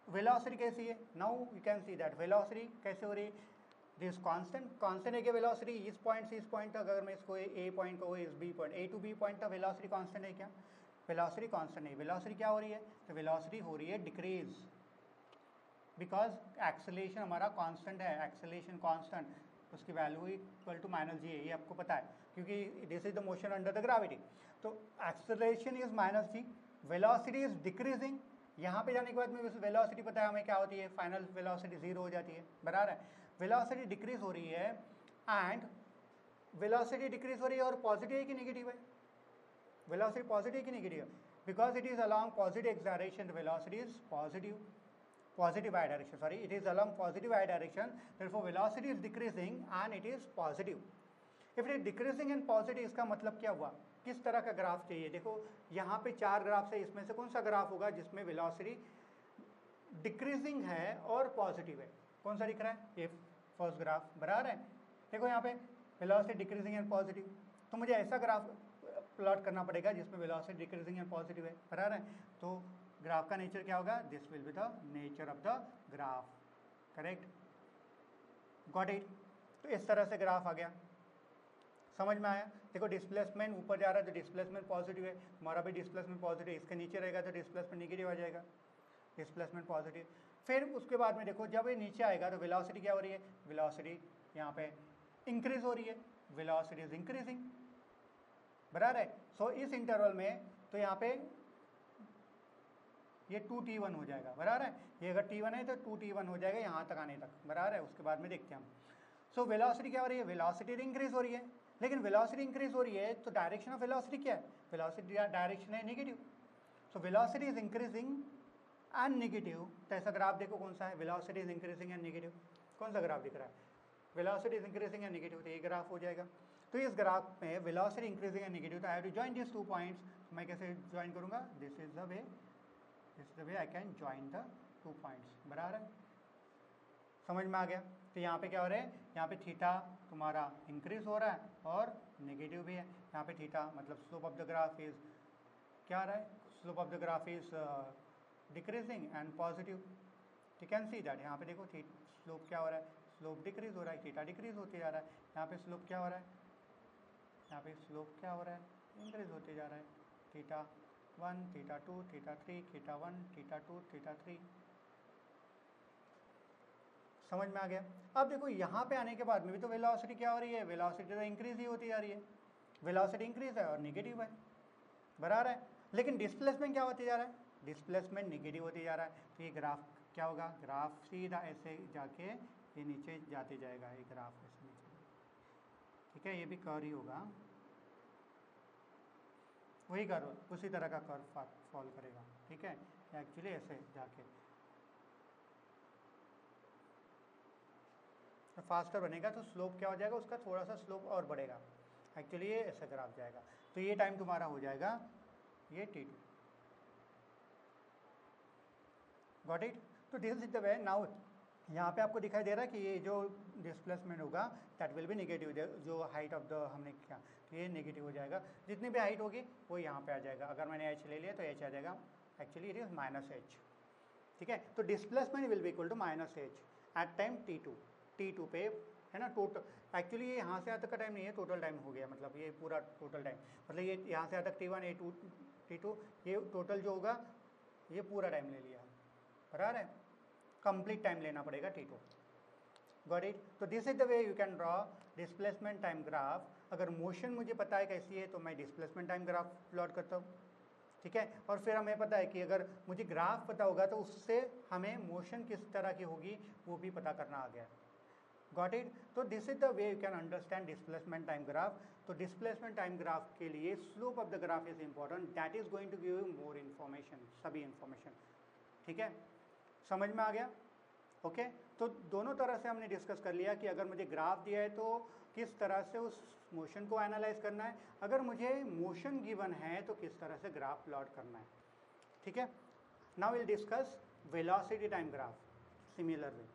Speaker 1: वेलोसिटी कैसी है, now you can see that velocity कैसे हो रही है, दिस कांस्टेंट है कि वेलोसिटी इस पॉइंट से इस पॉइंट तक, अगर मैं इसको ए पॉइंट को इस B point, A to B point तक वेलोसिटी कांस्टेंट है क्या, वेलोसिटी कांस्टेंट नहीं. वेलोसिटी क्या हो रही है, तो वेलोसिटी हो रही है डिक्रीज, बिकॉज एक्सेलरेशन हमारा कांस्टेंट है. एक्सेलरेशन कांस्टेंट, उसकी वैल्यू इक्वल टू -g है, ये आपको पता है, क्योंकि this is the motion under the gravity. तो acceleration is -g, velocity is decreasing. यहाँ पे जाने के बाद में वेलोसिटी पता है हमें क्या होती है, फाइनल वेलोसिटी 0 हो जाती है, बराबर है. वेलोसिटी डिक्रीज हो रही है, एंड वेलोसिटी डिक्रीज हो रही है और पॉजिटिव है कि नेगेटिव है, वेलोसिटी पॉजिटिव है कि नेगेटिव है, because it is along positive acceleration, velocity is positive. positive y direction, sorry, it is along positive y direction, therefore velocity is decreasing and it is positive. If it is decreasing and positive, इसका मतलब क्या हुआ, किस तरह का ग्राफ चाहिए? देखो यहाँ पे 4 ग्राफ है, इसमें से कौन सा ग्राफ होगा जिसमें वेलोसिटी डिक्रीजिंग है और पॉजिटिव है? कौन सा दिख रहा है? ये फर्स्ट ग्राफ बराबर है। देखो यहाँ पे वेलोसिटी डिक्रीजिंग एंड पॉजिटिव, तो मुझे ऐसा ग्राफ प्लॉट करना पड़ेगा जिसमें वेलोसिटी डिक्रीजिंग एंड पॉजिटिव है, बराबर है। तो ग्राफ का नेचर क्या होगा? This will be the nature of the graph, correct, got it. तो इस तरह से ग्राफ आ गया, समझ में आया? देखो डिस्प्लेसमेंट ऊपर जा रहा है तो डिस्प्लेसमेंट पॉजिटिव है, हमारा भी डिस्प्लेसमेंट पॉजिटिव है, इसके नीचे रहेगा तो डिस्प्लेसमेंट नेगेटिव आ जाएगा, डिस्प्लेसमेंट पॉजिटिव। फिर उसके बाद में देखो जब ये नीचे आएगा तो वेलोसिटी क्या हो रही है? वेलोसिटी यहाँ पे इंक्रीज हो रही है, वेलोसिटी इज इंक्रीजिंग, बराबर है। सो इस इंटरवल में तो यहाँ पे ये 2t1 हो जाएगा, बराबर है। ये अगर t1 है तो 2t1 हो जाएगा यहाँ तक आने तक, बराबर है। उसके बाद में देखते हैं हम। सो वेलोसिटी क्या हो रही है? वेलोसिटी इंक्रीज हो रही है, लेकिन वेलोसिटी इंक्रीज हो रही है तो डायरेक्शन ऑफ वेलोसिटी क्या है? वेलोसिटी डायरेक्शन है negative. So velocity is increasing and negative. तो ऐसा ग्राफ देखो कौन सा है? Velocity is increasing and negative, कौन सा ग्राफ दिख रहा है? Velocity is increasing and negative, तो ये ग्राफ हो जाएगा। तो इस ग्राफ में वेलोसिटी इंक्रीजिंग एंड नेगेटिव, तो I have to join this 2 points. मैं कैसे ज्वाइन करूंगा? This is the way I can join the 2 points, बराबर है। समझ में आ गया? तो यहाँ पे क्या हो रहा है? यहाँ पे थीटा तुम्हारा इंक्रीज हो रहा है और नेगेटिव भी है। यहाँ पे थीटा मतलब slope of the graph is क्या आ रहा है? Slope of the graph is decreasing and positive. You can see that. यहाँ पे देखो स्लोप क्या हो रहा है? स्लोप डिक्रीज हो रहा है, थीटा डिक्रीज होते जा रहा है। यहाँ पे स्लोप क्या हो रहा है? यहाँ पे स्लोप क्या हो रहा है? इंक्रीज होते जा रहा है। Theta 1, theta 2, theta 3, theta 1, theta 2, theta 3। समझ में आ गया? अब देखो यहाँ पे आने के बाद में भी तो वेलोसिटी क्या हो रही है? वेलोसिटी तो इंक्रीज ही होती जा रही है, वेलोसिटी इंक्रीज है और नेगेटिव है, बराबर है। लेकिन डिस्प्लेसमेंट क्या होते जा रहा है? डिस्प्लेसमेंट नेगेटिव होते जा रहा है। तो ये ग्राफ क्या होगा? ग्राफ सीधा ऐसे जाके ये नीचे जाते जाएगा, ये ग्राफ ऐसे नीचे, ठीक है। ये भी कर्व ही होगा, वही कर्व, उसी तरह का कर्व फॉलो करेगा, ठीक है। एक्चुअली ऐसे जाके तो फास्टर बनेगा तो स्लोप क्या हो जाएगा? उसका थोड़ा सा स्लोप और बढ़ेगा। एक्चुअली ये ऐसे ग्राफ जाएगा, तो ये टाइम तुम्हारा हो जाएगा ये t2, गॉट इट। तो this is the way. Now यहाँ पे आपको दिखाई दे रहा है कि ये जो डिस्प्लेसमेंट होगा दैट विल बी नेगेटिव, जो हाइट ऑफ द हमने किया तो ये नेगेटिव हो जाएगा। जितनी भी हाइट होगी वो यहाँ पे आ जाएगा। अगर मैंने h ले लिया तो h आ जाएगा, एक्चुअली इट इज -h, ठीक है। तो displacement will be equal to -h at time t2 पे, है ना। टोटल एक्चुअली ये यहाँ से यहाँ तक का टाइम नहीं है, टोटल टाइम हो गया, मतलब ये पूरा टोटल टाइम, मतलब ये यहाँ से यहाँ तक t1 a2 t2, ये टोटल जो होगा ये पूरा टाइम ले लिया, बराबर है। कंप्लीट टाइम लेना पड़ेगा t2, गॉट इट। तो this is the way you can draw displacement time graph. अगर मोशन मुझे पता है कैसी है तो मैं डिस्प्लेसमेंट टाइम ग्राफ प्लॉट करता हूँ, ठीक है। और फिर हमें पता है कि अगर मुझे ग्राफ पता होगा तो उससे हमें मोशन किस तरह की होगी वो भी पता करना आ गया, गॉट इट। तो this is the way you can understand displacement time graph. तो डिस्प्लेसमेंट टाइम ग्राफ के लिए slope of the graph is important, that is going to give you more information, सभी इन्फॉर्मेशन, ठीक है। समझ में आ गया? ओके। तो दोनों तरह से हमने डिस्कस कर लिया कि अगर मुझे ग्राफ दिया है तो किस तरह से उस मोशन को एनालाइज करना है, अगर मुझे मोशन गिवन है तो किस तरह से ग्राफ प्लॉट करना है, ठीक है। Now will discuss velocity time graph similar way.